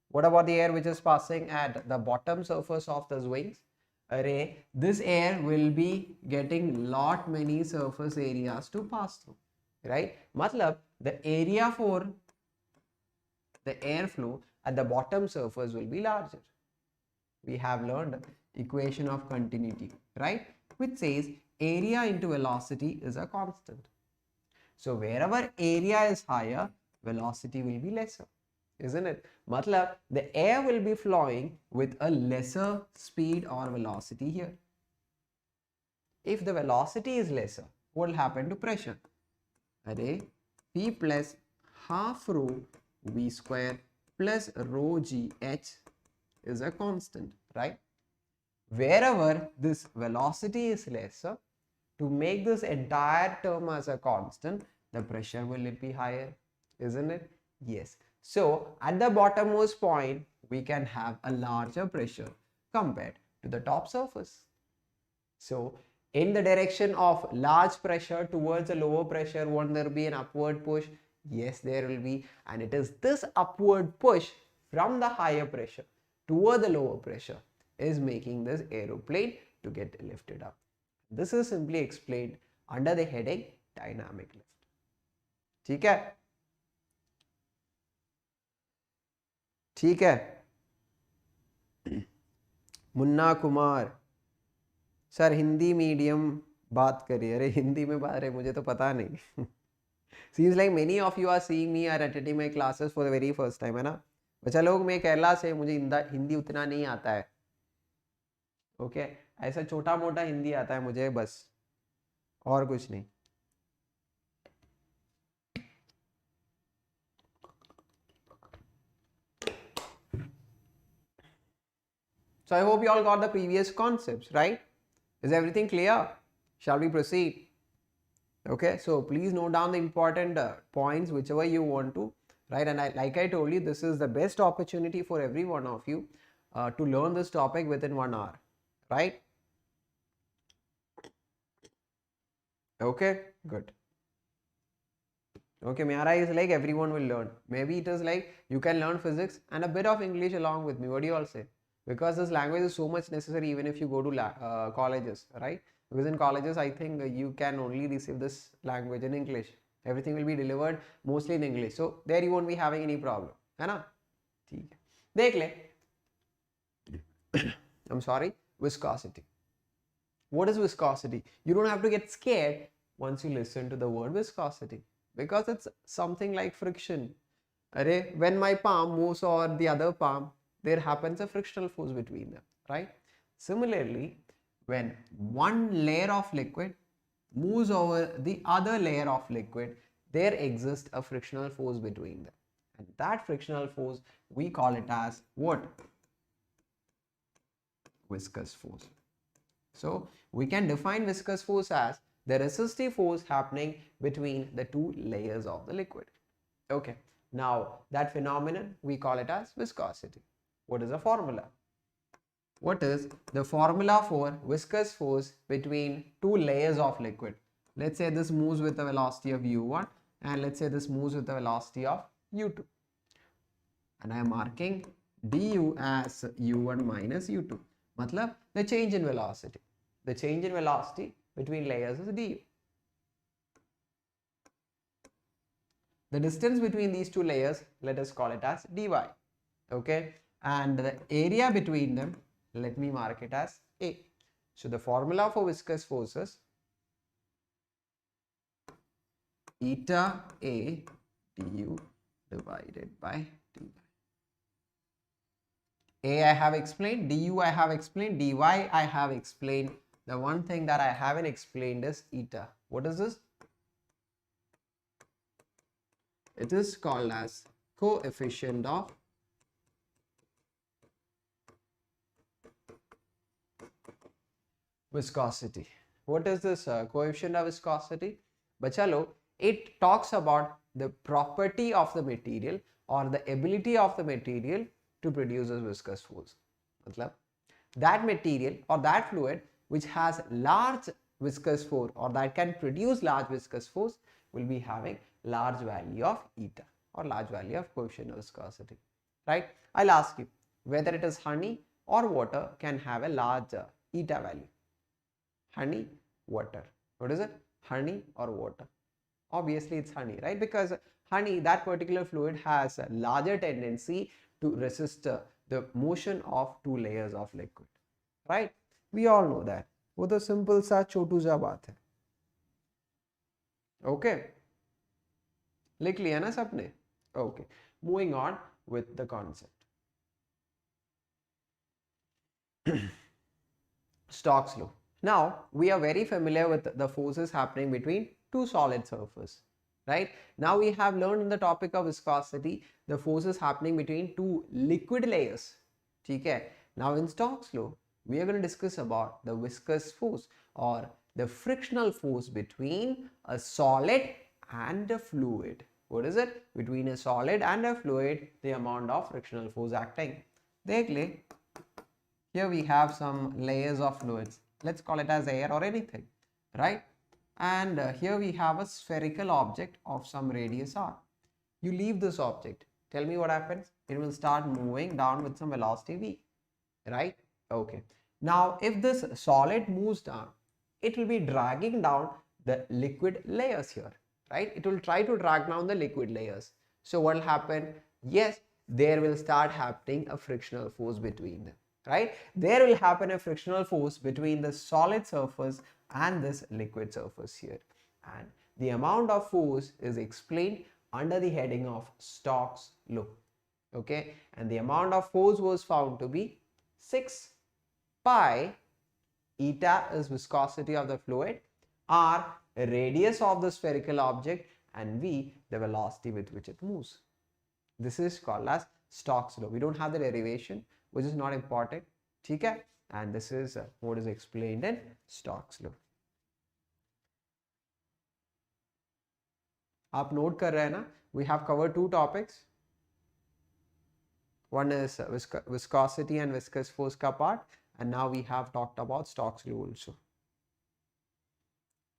What about the air which is passing at the bottom surface of those wings? Array, this air will be getting lot many surface areas to pass through, right? Matlab, the area for the airflow at the bottom surface will be larger. We have learned equation of continuity, right? Which says area into velocity is a constant. So wherever area is higher, velocity will be lesser, isn't it? Matlab, the air will be flowing with a lesser speed or velocity here. If the velocity is lesser, what will happen to pressure? Array, P plus half rho V square plus rho GH is a constant, right? Wherever this velocity is lesser, to make this entire term as a constant, the pressure will be higher, isn't it? Yes. So at the bottommost point, we can have a larger pressure compared to the top surface. So in the direction of large pressure towards a lower pressure, won't there be an upward push? Yes, there will be. And it is this upward push from the higher pressure toward the lower pressure is making this aeroplane to get lifted up. This is simply explained under the heading dynamic lift. ठीक है, ठीक है। Munna Kumar sir Hindi medium बात करिए। अरे हिंदी में बात, अरे मुझे तो पता नहीं। Seems like many of you are seeing me are attending my classes for the very first time, है ना बच्चा लोग। मैं केरला से, मुझे हिंदी उतना नहीं आता है। ओके, ऐसा छोटा मोटा हिंदी आता है मुझे बस, और कुछ नहीं। So I hope you all got the previous concepts, right? Is everything clear? Shall we proceed? Okay, so please note down the important points whichever you want to, right? And like I told you, this is the best opportunity for every one of you to learn this topic within 1 hour, right? Okay, good. Okay, Mayara is like everyone will learn. Maybe it is like you can learn physics and a bit of English along with me. What do you all say? Because this language is so much necessary even if you go to colleges, right? Because in colleges, I think you can only receive this language in English. Everything will be delivered mostly in English. So there you won't be having any problem. है ना? ठीक है. देख ले. I'm sorry. Viscosity. What is viscosity? You don't have to get scared once you listen to the word viscosity, because it's something like friction. Array, when my palm moves over the other palm, there happens a frictional force between them, right? Similarly, when one layer of liquid moves over the other layer of liquid, there exists a frictional force between them. And that frictional force, we call it as what? Viscous force. So we can define viscous force as the resistive force happening between the two layers of the liquid. Okay, now that phenomenon we call it as viscosity. What is the formula? What is the formula for viscous force between two layers of liquid? Let's say this moves with a velocity of u1 and let's say this moves with a velocity of u2. And I am marking du as u1 minus u2. Matlab the change in velocity. The change in velocity between layers is du. The distance between these two layers, let us call it as dy. Okay, and the area between them, let me mark it as A. So the formula for viscous forces, eta A du divided by dy. A I have explained, du I have explained, dy I have explained. The one thing that I haven't explained is eta. What is this? It is called as coefficient of viscosity. What is this coefficient of viscosity? Bachalo, it talks about the property of the material or the ability of the material to produce a viscous force. Matlab, that material or that fluid which has large viscous force or that can produce large viscous force will be having large value of eta or large value of coefficient of viscosity, right? I'll ask you whether it is honey or water can have a large eta value. Honey, water. What is it? Honey or water? Obviously it's honey, right? Because honey, that particular fluid has a larger tendency to resist the motion of two layers of liquid, right? We all know that. वो तो simple सा छोटू सा बात है. Okay, लिख लिया ना सबने? Okay, moving on with the concept. Stokes law. Now we are very familiar with the forces happening between two solid surfaces, right? Now we have learned in the topic of viscosity the forces happening between two liquid layers. Okay. Now in Stokes law we are going to discuss about the viscous force or the frictional force between a solid and a fluid. What is it? Between a solid and a fluid, the amount of frictional force acting. देख ले, here we have some layers of fluids. Let's call it as air or anything, right? And here we have a spherical object of some radius r. You leave this object. Tell me what happens. It will start moving down with some velocity v, right? Okay. Now, if this solid moves down, it will be dragging down the liquid layers here. right? It will try to drag down the liquid layers. So what will happen? Yes, there will start happening a frictional force between them, right? There will happen a frictional force between the solid surface and this liquid surface here. And the amount of force is explained under the heading of Stokes' law. Okay, and the amount of force was found to be 6 pi. Eta is viscosity of the fluid, r radius of the spherical object, and v the velocity with which it moves. This is called as Stokes' law. We don't have the derivation, which is not important. Okay, and this is what is explained in Stokes' law. आप note कर रहे हैं ना? We have covered two topics. One is viscosity and viscous force का part, and now we have talked about Stokes' law also.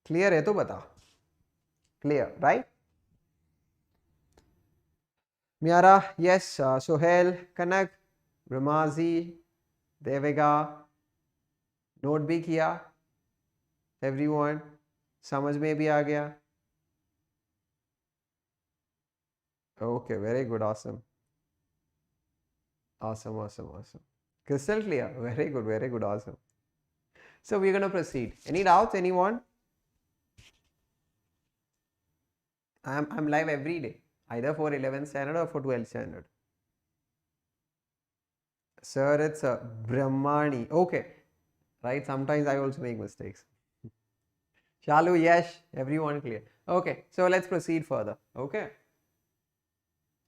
Clear है तो बता. Clear, right? Miara, yes. Sohail, Kanak, Ramazi, Devega, note भी किया. Everyone, समझ में भी आ गया. Okay, very good, awesome. Awesome. Crystal clear, very good, awesome. So we're going to proceed. Any doubts, anyone? I'm live every day, either for 11th standard or for 12th standard. Sir, it's a Brahmani. Okay, right? Sometimes I also make mistakes. Shalu, yes, everyone clear. Okay, so let's proceed further. Okay.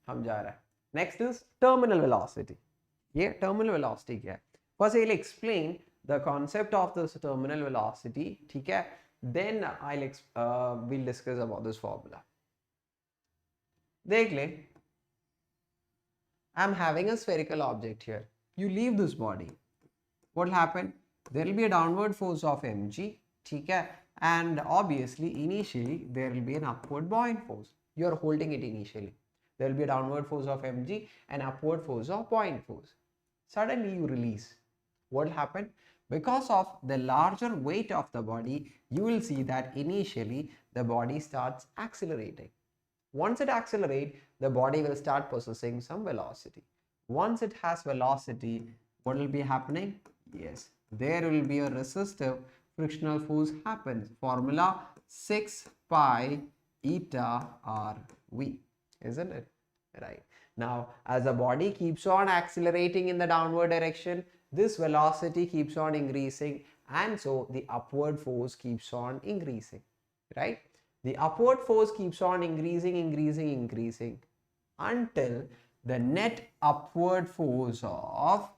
हम जा रहा है. Next is terminal velocity. ये terminal velocity क्या है? First I'll explain the concept of this terminal velocity. ठीक है? Then we'll discuss about this formula. देख ले. I'm having a spherical object here. You leave this body. What will happen? There will be a downward force of mg. ठीक है? And obviously initially there will be an upward buoyant force. You are holding it initially. There will be a downward force of mg and upward force of buoyant force. Suddenly you release. What will happen? Because of the larger weight of the body, you will see that initially the body starts accelerating. Once it accelerates, the body will start possessing some velocity. Once it has velocity, what will be happening? Yes, there will be a resistive frictional force happens. Formula 6 pi eta rv. Isn't it? Right. Now, as the body keeps on accelerating in the downward direction, this velocity keeps on increasing, and so the upward force keeps on increasing. Right? The upward force keeps on increasing until the net upward force of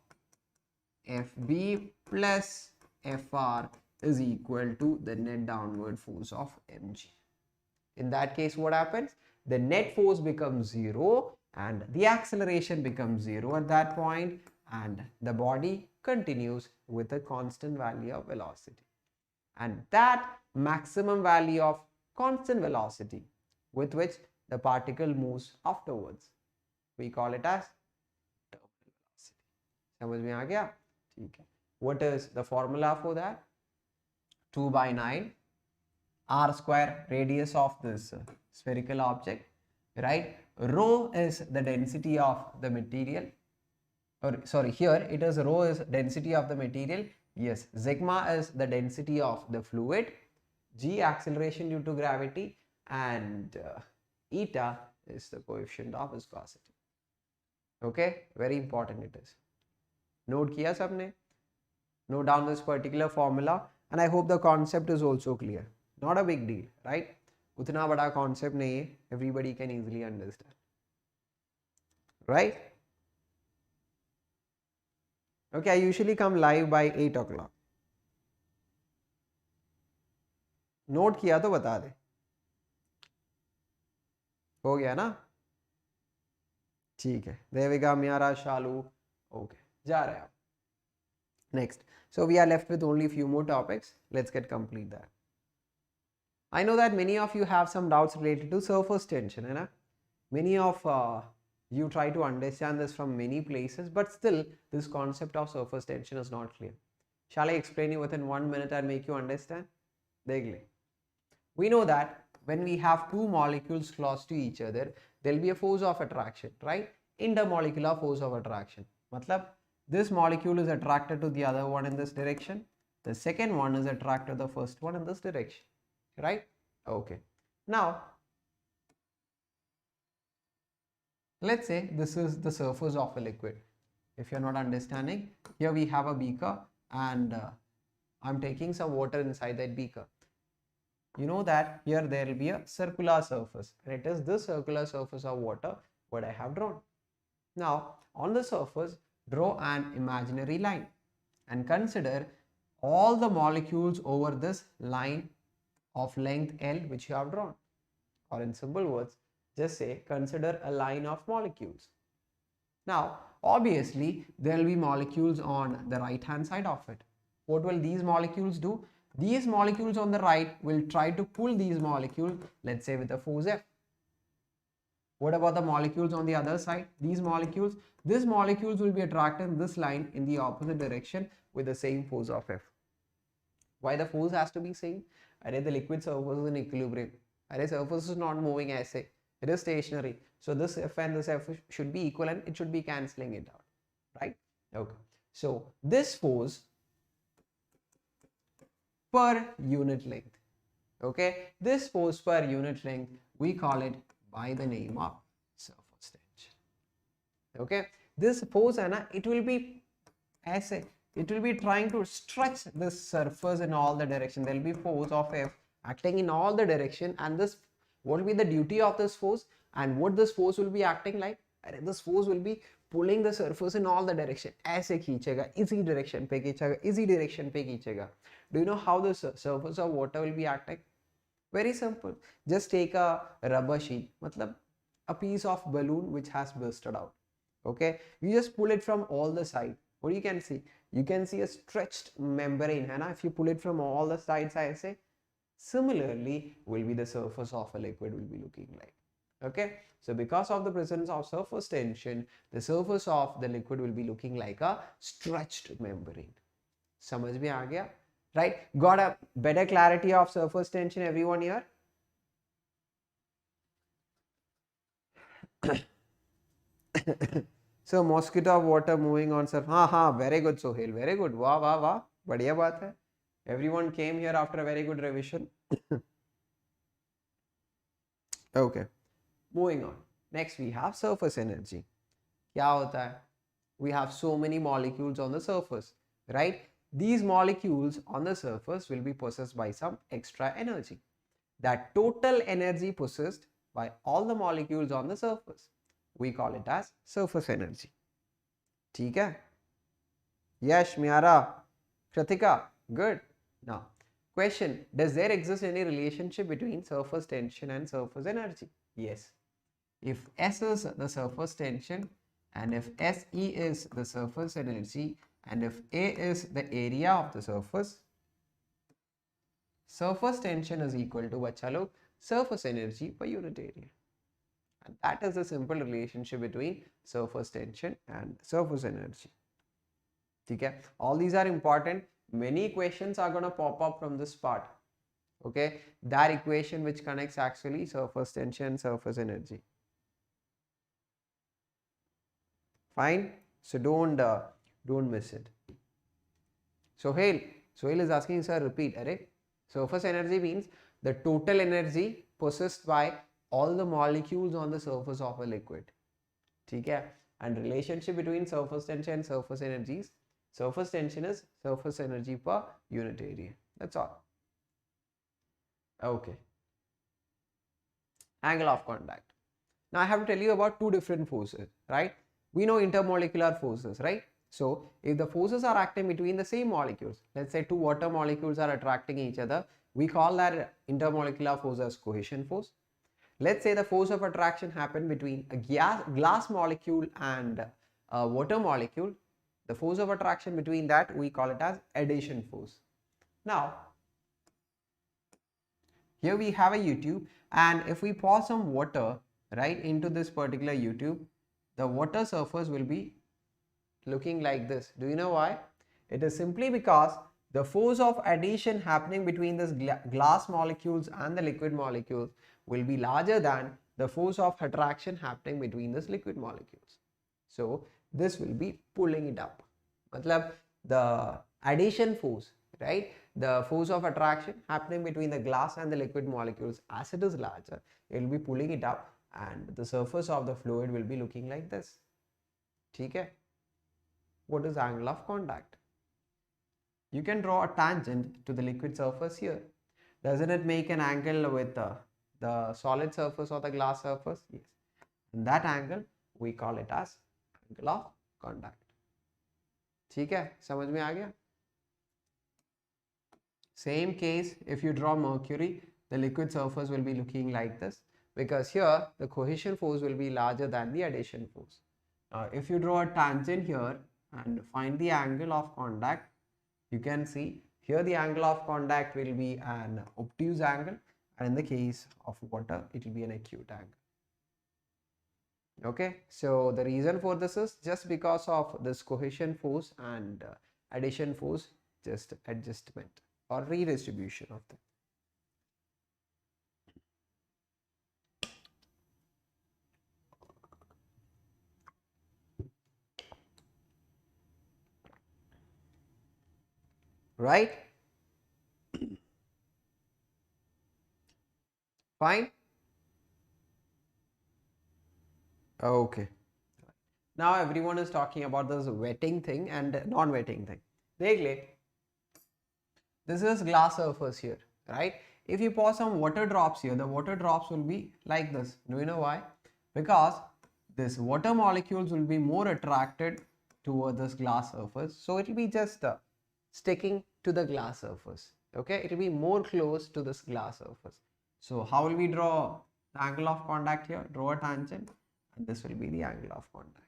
Fb plus Fr is equal to the net downward force of mg. In that case, what happens? The net force becomes 0 and the acceleration becomes 0 at that point, and the body continues with a constant value of velocity. And that maximum value of constant velocity with which the particle moves afterwards, we call it as terminal velocity. समझ में आ गया? ठीक है. What is the formula for that? 2 by 9 r square radius of this spherical object, right? Rho is the density of the material, or sorry, here it is rho is density of the material. Yes, sigma is the density of the fluid, g acceleration due to gravity, and eta is the coefficient of viscosity. Okay, very important it is. Note kiya sabne? Note down this particular formula, and I hope the concept is also clear. Not a big deal, right? उतना बड़ा concept नहीं है, everybody can easily understand, right? Okay, I usually come live by 8 o'clock. Note किया तो बता दे. हो गया ना? ठीक है. देविका, म्यारा, शालू. Okay, जा रहे हैं आप. Next. So we are left with only few more topics. Let's get complete that. I know that many of you have some doubts related to surface tension, है ना? Many of you try to understand this from many places, but still this concept of surface tension is not clear. Shall I explain you within 1 minute and make you understand? देख ले. We know that when we have two molecules close to each other, there will be a force of attraction, right? Intermolecular force of attraction. Matlab, this molecule is attracted to the other one in this direction. The second one is attracted to the first one in this direction, right? Okay. Now, let's say this is the surface of a liquid. If you're not understanding, here we have a beaker and I'm taking some water inside that beaker. You know that here there will be a circular surface, and it is this circular surface of water what I have drawn. Now, on the surface, draw an imaginary line and consider all the molecules over this line of length L which you have drawn. Or in simple words, just say consider a line of molecules. Now, obviously, there will be molecules on the right hand side of it. What will these molecules do? These molecules on the right will try to pull these molecules, let's say with a force F. What about the molecules on the other side? These molecules will be attracted in this line in the opposite direction with the same force of F. Why the force has to be same? Array, the liquid surface is in equilibrium. Array, surface is not moving as say. It is stationary. So this F and this F should be equal and it should be cancelling it out. Right? Okay. So this force per unit length. Okay. This force per unit length, we call it by the name of surface tension. Okay. This force, it will be as a, it will be trying to stretch this surface in all the direction. There will be force of F acting in all the direction, and this, what will be the duty of this force and what this force will be acting like? This force will be pulling the surface in all the direction. ऐसे खींचेगा, इसी direction पे खींचेगा, इसी direction पे खींचेगा. Do you know how the surface of water will be acting? Very simple. Just take a rubber sheet, matlab a piece of balloon which has bursted out. Okay, you just pull it from all the sides. What you can see? You can see a stretched membrane, है ना? If you pull it from all the sides, I say. Similarly, will be the surface of a liquid will be looking like. Okay, so because of the presence of surface tension, the surface of the liquid will be looking like a stretched membrane. समझ में आ गया? Right? Got a better clarity of surface tension, everyone here? So mosquito of water moving on surface. Very good, Sohail. Very good. Wow, wow, wow. बढ़िया बात है. Everyone came here after a very good revision. Okay. Moving on. Next we have surface energy. क्या होता है? We have so many molecules on the surface, right? These molecules on the surface will be possessed by some extra energy. That total energy possessed by all the molecules on the surface, we call it as surface energy. ठीक है? Yash, Miara, Kritika, good. Now, question, does there exist any relationship between surface tension and surface energy? Yes. If S is the surface tension and if SE is the surface energy and if A is the area of the surface, surface tension is equal to bacha log surface energy per unit area. And that is the simple relationship between surface tension and surface energy. Okay? All these are important. Many questions are going to pop up from this part. Okay, that equation which connects actually surface tension, surface energy. Fine. So don't miss it. Sohail is asking, sir, repeat. Array, surface energy means the total energy possessed by all the molecules on the surface of a liquid. Okay, and relationship between surface tension and surface energies. Surface tension is surface energy per unit area. That's all. Okay. Angle of contact. Now I have to tell you about two different forces, right? We know intermolecular forces, right? So if the forces are acting between the same molecules, let's say two water molecules are attracting each other, we call that intermolecular force as cohesion force. Let's say the force of attraction happened between a glass molecule and a water molecule. The force of attraction between that, we call it as adhesion force. Now, here we have a U-tube, and if we pour some water right into this particular U-tube, the water surface will be looking like this. Do you know why? It is simply because the force of adhesion happening between this glass molecules and the liquid molecules will be larger than the force of attraction happening between this liquid molecules. So this will be pulling it up. Matlab the adhesion force, right? The force of attraction happening between the glass and the liquid molecules, as it is larger, it will be pulling it up, and the surface of the fluid will be looking like this. Okay? What is angle of contact? You can draw a tangent to the liquid surface here. Doesn't it make an angle with the solid surface or the glass surface? Yes. And that angle we call it as angle of contact. ठीक है, समझ में आ गया? Same case, if you draw mercury, the liquid surface will be looking like this, because here the cohesion force will be larger than the adhesion force. If you draw a tangent here and find the angle of contact, you can see here the angle of contact will be an obtuse angle, and in the case of water it will be an acute angle. Okay, so the reason for this is just because of this cohesion force and adhesion force, just adjustment or redistribution of them. Right? Fine. Okay. Now everyone is talking about this wetting thing and non-wetting thing. This is glass surface here, right? If you pour some water drops here, the water drops will be like this. Do you know why? Because this water molecules will be more attracted toward this glass surface, so it will be just sticking to the glass surface. Okay, it will be more close to this glass surface. So how will we draw the angle of contact here? Draw a tangent, and this will be the angle of contact.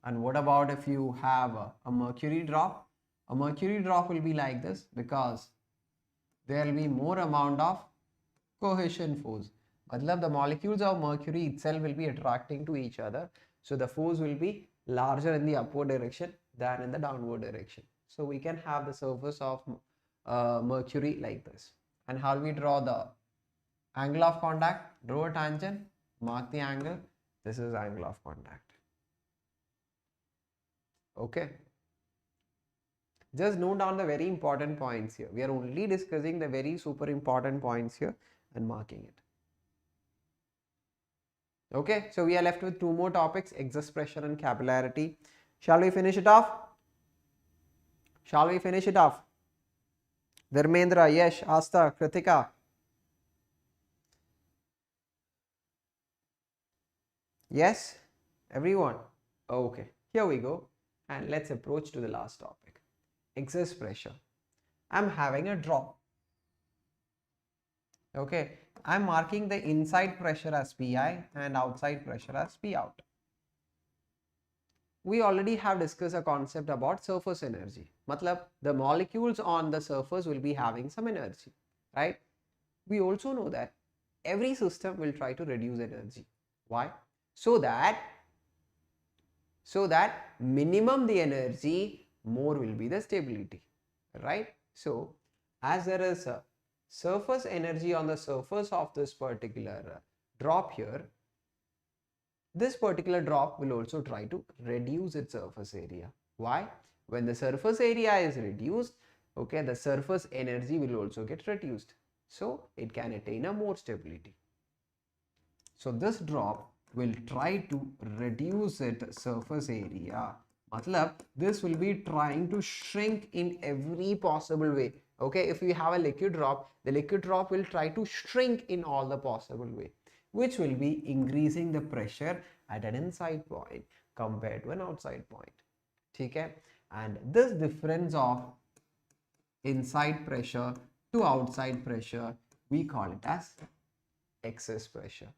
And what about if you have a mercury drop? A mercury drop will be like this, because there will be more amount of cohesion force. Matlab the molecules of mercury itself will be attracting to each other, so the force will be larger in the upward direction than in the downward direction. So we can have the surface of mercury like this. And how do we draw the angle of contact? Draw a tangent, mark the angle. This is angle of contact. Okay. Just note down the very important points here. We are only discussing the very super important points here and marking it. Okay, so we are left with two more topics, excess pressure and capillarity. Shall we finish it off? Shall we finish it off? Dharmendra, Yash, Asta, Kritika. Yes, everyone. Okay, here we go, and let's approach to the last topic, excess pressure. I'm having a drop. Okay, I'm marking the inside pressure as Pi and outside pressure as P out. We already have discussed a concept about surface energy. Matlab, the molecules on the surface will be having some energy, right? We also know that every system will try to reduce energy. Why? So that minimum the energy, more will be the stability, right? So as there is a surface energy on the surface of this particular drop here, this particular drop will also try to reduce its surface area. Why? When the surface area is reduced, okay, the surface energy will also get reduced, so it can attain a more stability. So this drop will try to reduce its surface area. Matlab, this will be trying to shrink in every possible way. Okay, if we have a liquid drop, the liquid drop will try to shrink in all the possible way, which will be increasing the pressure at an inside point compared to an outside point. Okay, and this difference of inside pressure to outside pressure, we call it as excess pressure.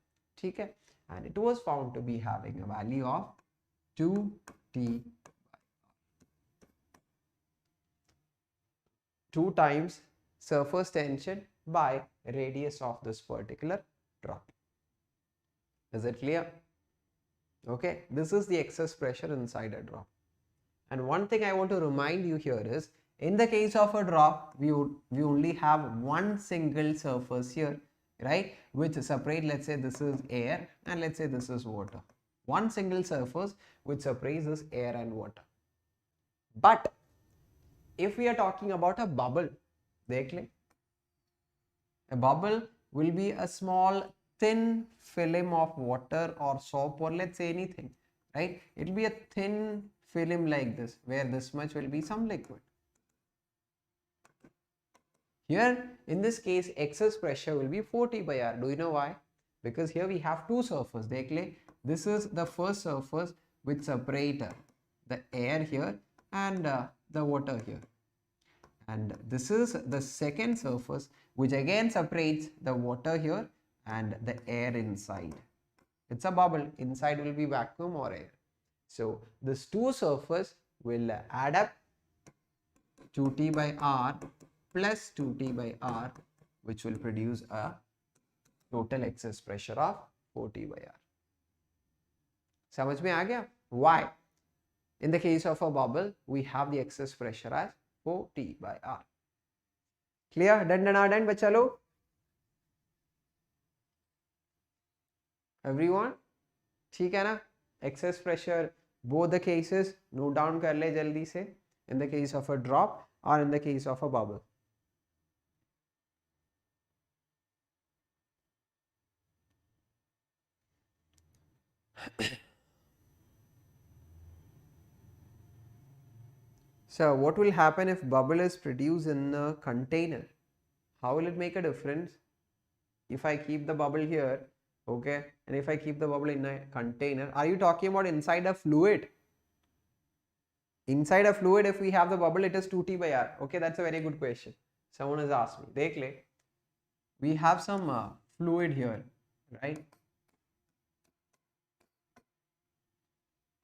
Okay, and it was found to be having a value of 2T, 2 times surface tension by radius of this particular drop. Is it clear? Okay, this is the excess pressure inside a drop. And one thing I want to remind you here is, In the case of a drop, we only have one single surface here, right, which separate, let's say this is air and let's say this is water. One single surface which separates this air and water. But if we are talking about a bubble, a bubble will be a small thin film of water or soap or let's say anything, right? It will be a thin film like this, where this much will be some liquid. Here in this case, excess pressure will be 4T by R. Do you know why? Because here we have two surfaces. This is the first surface which separates the air here and the water here. And this is the second surface which again separates the water here and the air inside. It's a bubble. Inside will be vacuum or air. So this two surface will add up 2T by R plus 2T by R, which will produce a total excess pressure of 4T by R. समझ में आ गया? Why? In the case of a bubble, we have the excess pressure as 4T by R. Clear? Done, बच्चा लोग? Everyone? ठीक है ना? Excess pressure, both the cases, note down कर ले जल्दी से. In the case of a drop or in the case of a bubble. So what will happen if bubble is produced in a container? How will it make a difference? If I keep the bubble here, okay, and if I keep the bubble in a container, are you talking about inside a fluid? Inside a fluid, if we have the bubble, it is 2T by R. Okay, that's a very good question. Someone has asked me. Dekh le. We have some fluid here, right?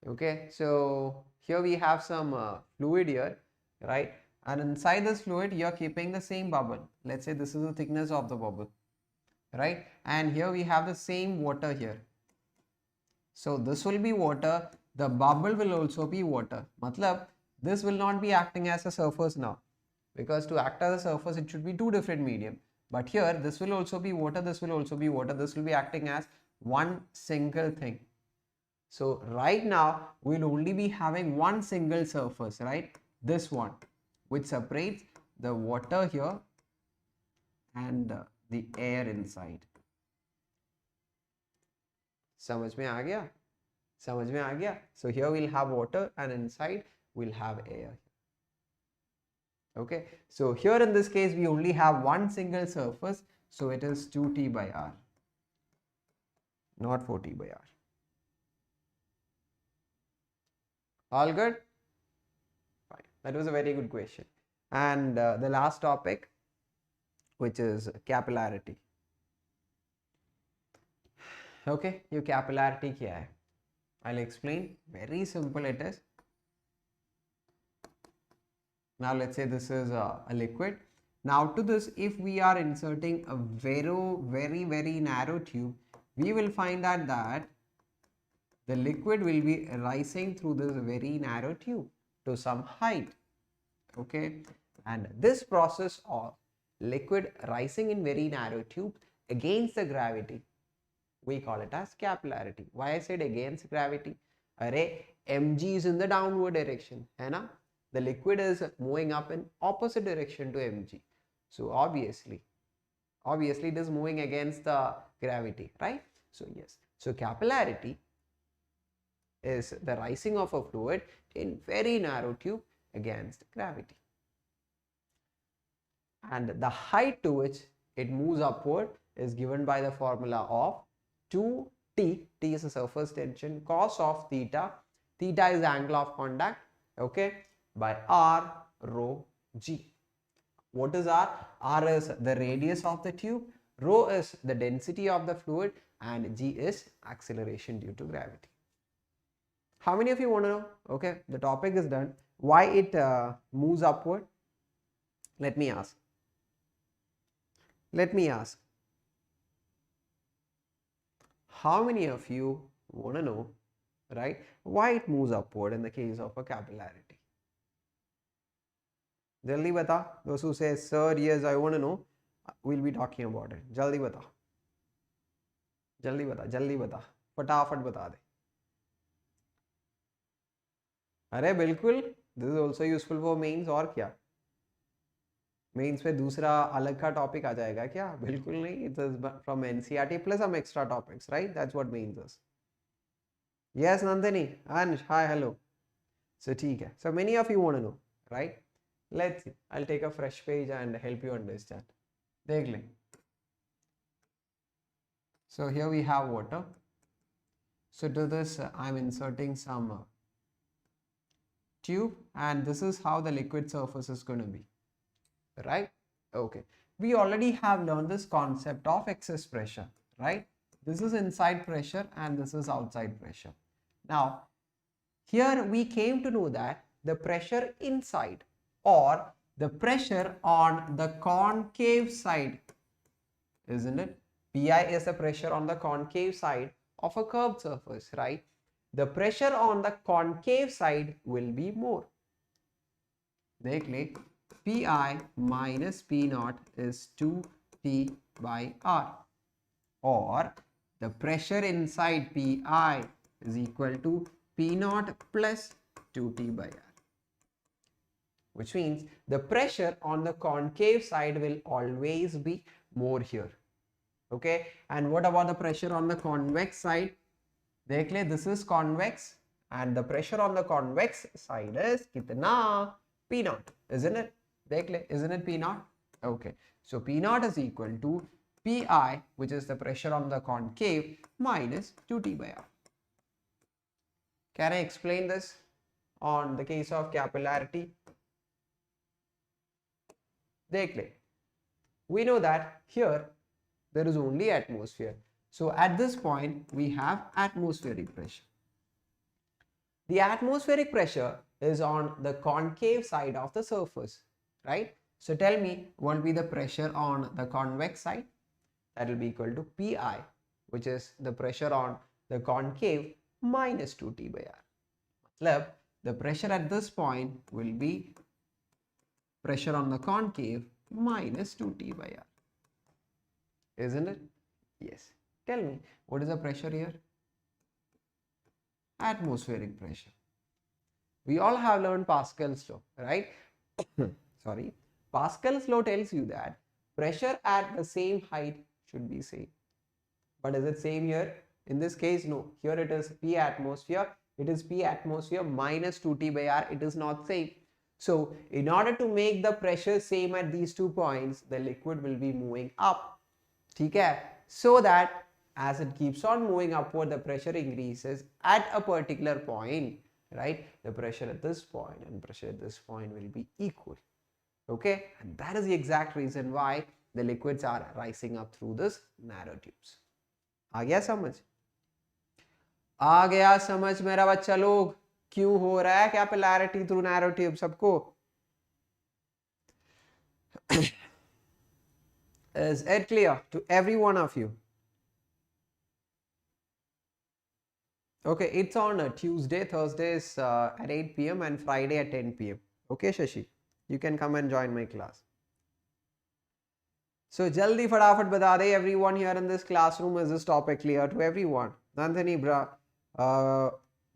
Okay, so here we have some fluid here, right? And inside this fluid, you are keeping the same bubble. Let's say this is the thickness of the bubble, right? And here we have the same water here. So this will be water. The bubble will also be water. Matlab, this will not be acting as a surface now, because to act as a surface, it should be two different medium. But here, this will also be water. This will also be water. This will be acting as one single thing. So right now, we'll only be having one single surface, right? This one, which separates the water here and the air inside. समझ में आ गया? समझ में आ गया? So here we'll have water and inside we'll have air. Okay, so here in this case, we only have one single surface. So it is 2T by R, not 4T by R. All good? Fine. That was a very good question. And the last topic, which is capillarity. Okay, your capillarity kya hai? I'll explain. Very simple it is. Now let's say this is a liquid. Now to this, if we are inserting a very narrow tube, we will find out that the liquid will be rising through this very narrow tube to some height. Okay, and this process of liquid rising in very narrow tube against the gravity, we call it as capillarity. Why I said against gravity? Array, mg is in the downward direction, hai na? The liquid is moving up in opposite direction to mg. So obviously it is moving against the gravity, right? So yes, so capillarity is the rising of a fluid in very narrow tube against gravity. And the height to which it moves upward is given by the formula of 2T, T is the surface tension, cos of theta, theta is the angle of contact, okay, by R rho G. What is R? R is the radius of the tube, rho is the density of the fluid, and G is acceleration due to gravity. How many of you want to know? Okay, the topic is done. Why it moves upward? Let me ask. How many of you want to know, right, why it moves upward in the case of a capillarity? Jaldi bata. Those who say, sir, yes, I want to know, we'll be talking about it. Jaldi bata. Jaldi bata. Jaldi bata. फटाफट बता दे. अरे बिल्कुल. This is also useful for mains और क्या? Mains पे दूसरा अलग का टॉपिक आ जाएगा क्या? बिल्कुल नहीं. It is from NCERT plus some extra topics, right? That's what means is. Yes, Nandini. Ansh, hi, hello. So ठीक है. So many of you want to know, right? Let's see. I'll take a fresh page and help you understand. देख लें. So here we have water. So to this I'm inserting some tube, and this is how the liquid surface is going to be, right? Okay, we already have learned this concept of excess pressure, right? This is inside pressure and this is outside pressure. Now here we came to know that the pressure inside, or the pressure on the concave side, isn't it? Pi is the pressure on the concave side of a curved surface, right? The pressure on the concave side will be more. देख ले, Pi minus P naught is 2T by R, or the pressure inside Pi is equal to P naught plus 2T by R, which means the pressure on the concave side will always be more here. Okay, and what about the pressure on the convex side? देख ले, this is convex and the pressure on the convex side is कितना? P naught, isn't it? देख ले, isn't it P naught? Okay, so P naught is equal to Pi, which is the pressure on the concave, minus 2T by R. Can I explain this on the case of capillarity? देख ले, we know that here there is only atmosphere. So at this point we have atmospheric pressure. The atmospheric pressure is on the concave side of the surface, right? So tell me what will be the pressure on the convex side? That will be equal to Pi, which is the pressure on the concave, minus 2T by R. Matlab, the pressure at this point will be pressure on the concave minus 2T by R. Isn't it? Yes. Tell me, what is the pressure here? Atmospheric pressure. We all have learned Pascal's law, right? Sorry. Pascal's law tells you that pressure at the same height should be same. But is it same here? In this case, no. Here it is P atmosphere. It is P atmosphere minus 2T by R. It is not same. So, in order to make the pressure same at these 2 points, the liquid will be moving up. Okay? So that as it keeps on moving upward, the pressure increases at a particular point, right? The pressure at this point and pressure at this point will be equal. Okay, and that is the exact reason why the liquids are rising up through this narrow tubes. आ गया समझ? आ गया समझ मेरा बच्चा लोग? क्यों हो रहा है कैपिलैरिटी थ्रू नैरो ट्यूब सबको? Is it clear to every one of you? Okay, it's on Tuesday, Thursdays at 8 p.m. and Friday at 10 p.m. Okay, Shashi, you can come and join my class. So, jaldi फटाफट बता दे everyone here in this classroom, is this topic clear to everyone? Nandini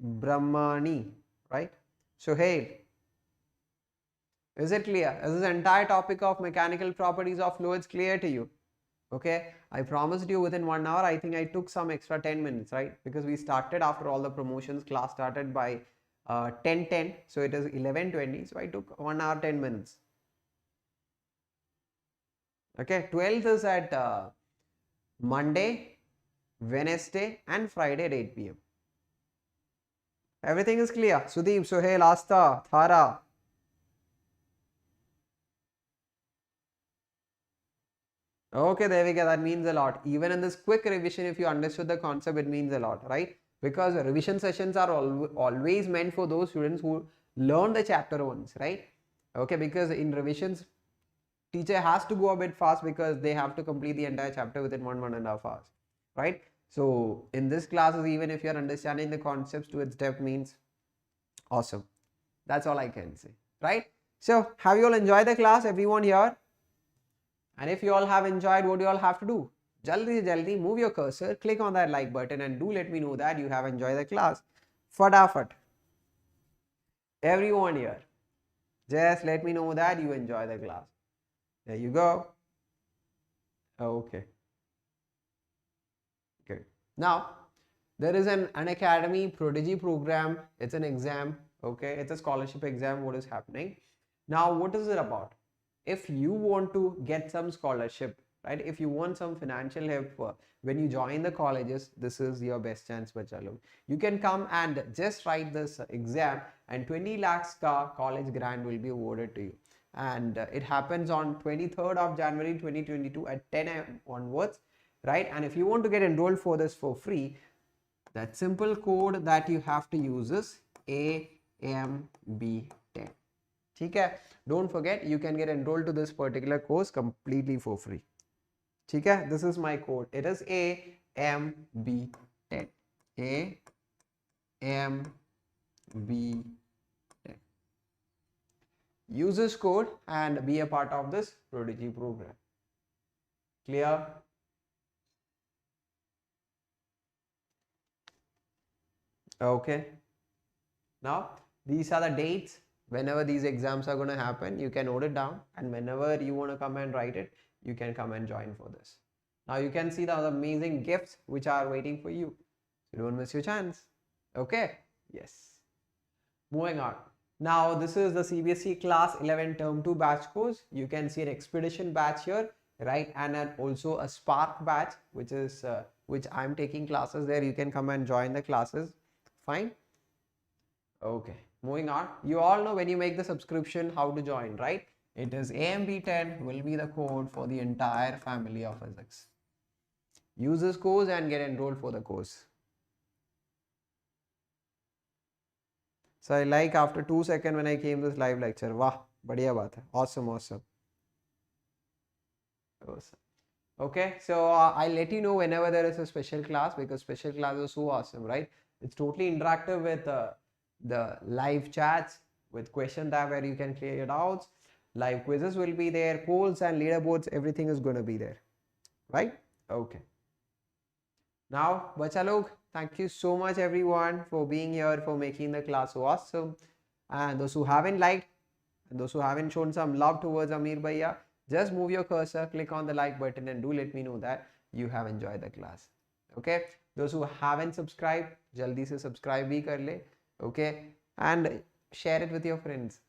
Brahmani, right? So, hey, is it clear? Is this entire topic of mechanical properties of fluids clear to you? Okay, I promised you within 1 hour. I think I took some extra 10 minutes, right? Because we started after all the promotions. Class started by 10:10, so it is 11:20. So I took 1 hour 10 minutes. Okay, 12th is at Monday, Wednesday, and Friday at 8 p.m. Everything is clear. Sudeep, Sohail, Asta, Thara. Okay, there we go. That means a lot. Even in this quick revision, if you understood the concept, it means a lot, right? Because revision sessions are always meant for those students who learn the chapter once, right? Okay, because in revisions, teacher has to go a bit fast because they have to complete the entire chapter within 1.5 hours, right? So in this classes, even if you are understanding the concepts to its depth, means awesome. That's all I can say, right? So have you all enjoyed the class, everyone here? And if you all have enjoyed, what do you all have to do? Jaldi move your cursor, click on that like button and do let me know that you have enjoyed the class. Fatafat. Everyone here, just let me know that you enjoy the class. There you go. Okay. Okay. Now, there is an Unacademy Prodigy program. It's an exam. Okay. It's a scholarship exam. What is happening? Now, what is it about? If you want to get some scholarship, right? If you want some financial help when you join the colleges, this is your best chance, bacha log. You can come and just write this exam and 20 lakhs ka college grant will be awarded to you. And it happens on 23rd of January 2022 at 10 a.m. onwards, right? And if you want to get enrolled for this for free, that simple code that you have to use is AMB10. Okay? Don't forget, you can get enrolled to this particular course completely for free. Okay? This is my code. It is AMB10. AMB10. Use this code and be a part of this Prodigy program. Clear? Okay. Now, these are the dates. Whenever these exams are going to happen, you can note it down, and whenever you want to come and write it, you can come and join for this. Now you can see the amazing gifts which are waiting for you. So don't miss your chance. Okay? Yes. Moving on. Now this is the CBSE class 11 term 2 batch course. You can see an expedition batch here, right? And also a spark batch, which is which I'm taking classes there. You can come and join the classes. Fine. Okay. Moving on, you all know when you make the subscription how to join, right? It is AMB10 will be the code for the entire family of physics. Use this course and get enrolled for the course. So I like after 2 seconds when I came this live lecture. Wow, badhiya baat hai. Awesome, awesome. Awesome. Okay, so I'll let you know whenever there is a special class, because special classes are so awesome, right? It's totally interactive with the live chats, with question tab where you can clear your doubts. Live quizzes will be there, polls and leaderboards, everything is going to be there, right? Okay. Now, bacha log, thank you so much everyone for being here, for making the class so awesome. And those who haven't liked and those who haven't shown some love towards Ameer Bhaiya, just move your cursor, click on the like button and do let me know that you have enjoyed the class. Okay. Those who haven't subscribed, jaldi se subscribe bhi kar le. Okay, and share it with your friends.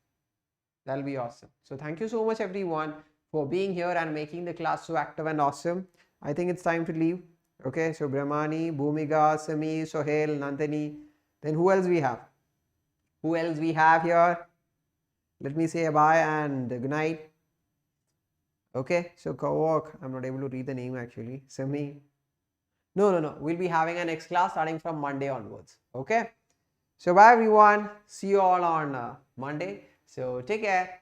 That'll be awesome. So thank you so much everyone for being here and making the class so active and awesome. I think it's time to leave. Okay, so Brahmani, Bhumiga, Sami, Sohail, Nandini. Then who else we have? Who else we have here? Let me say bye and good night. Okay, so Kawak, I'm not able to read the name actually. Sami. No. We'll be having a next class starting from Monday onwards. Okay. So bye everyone. See you all on Monday. So take care.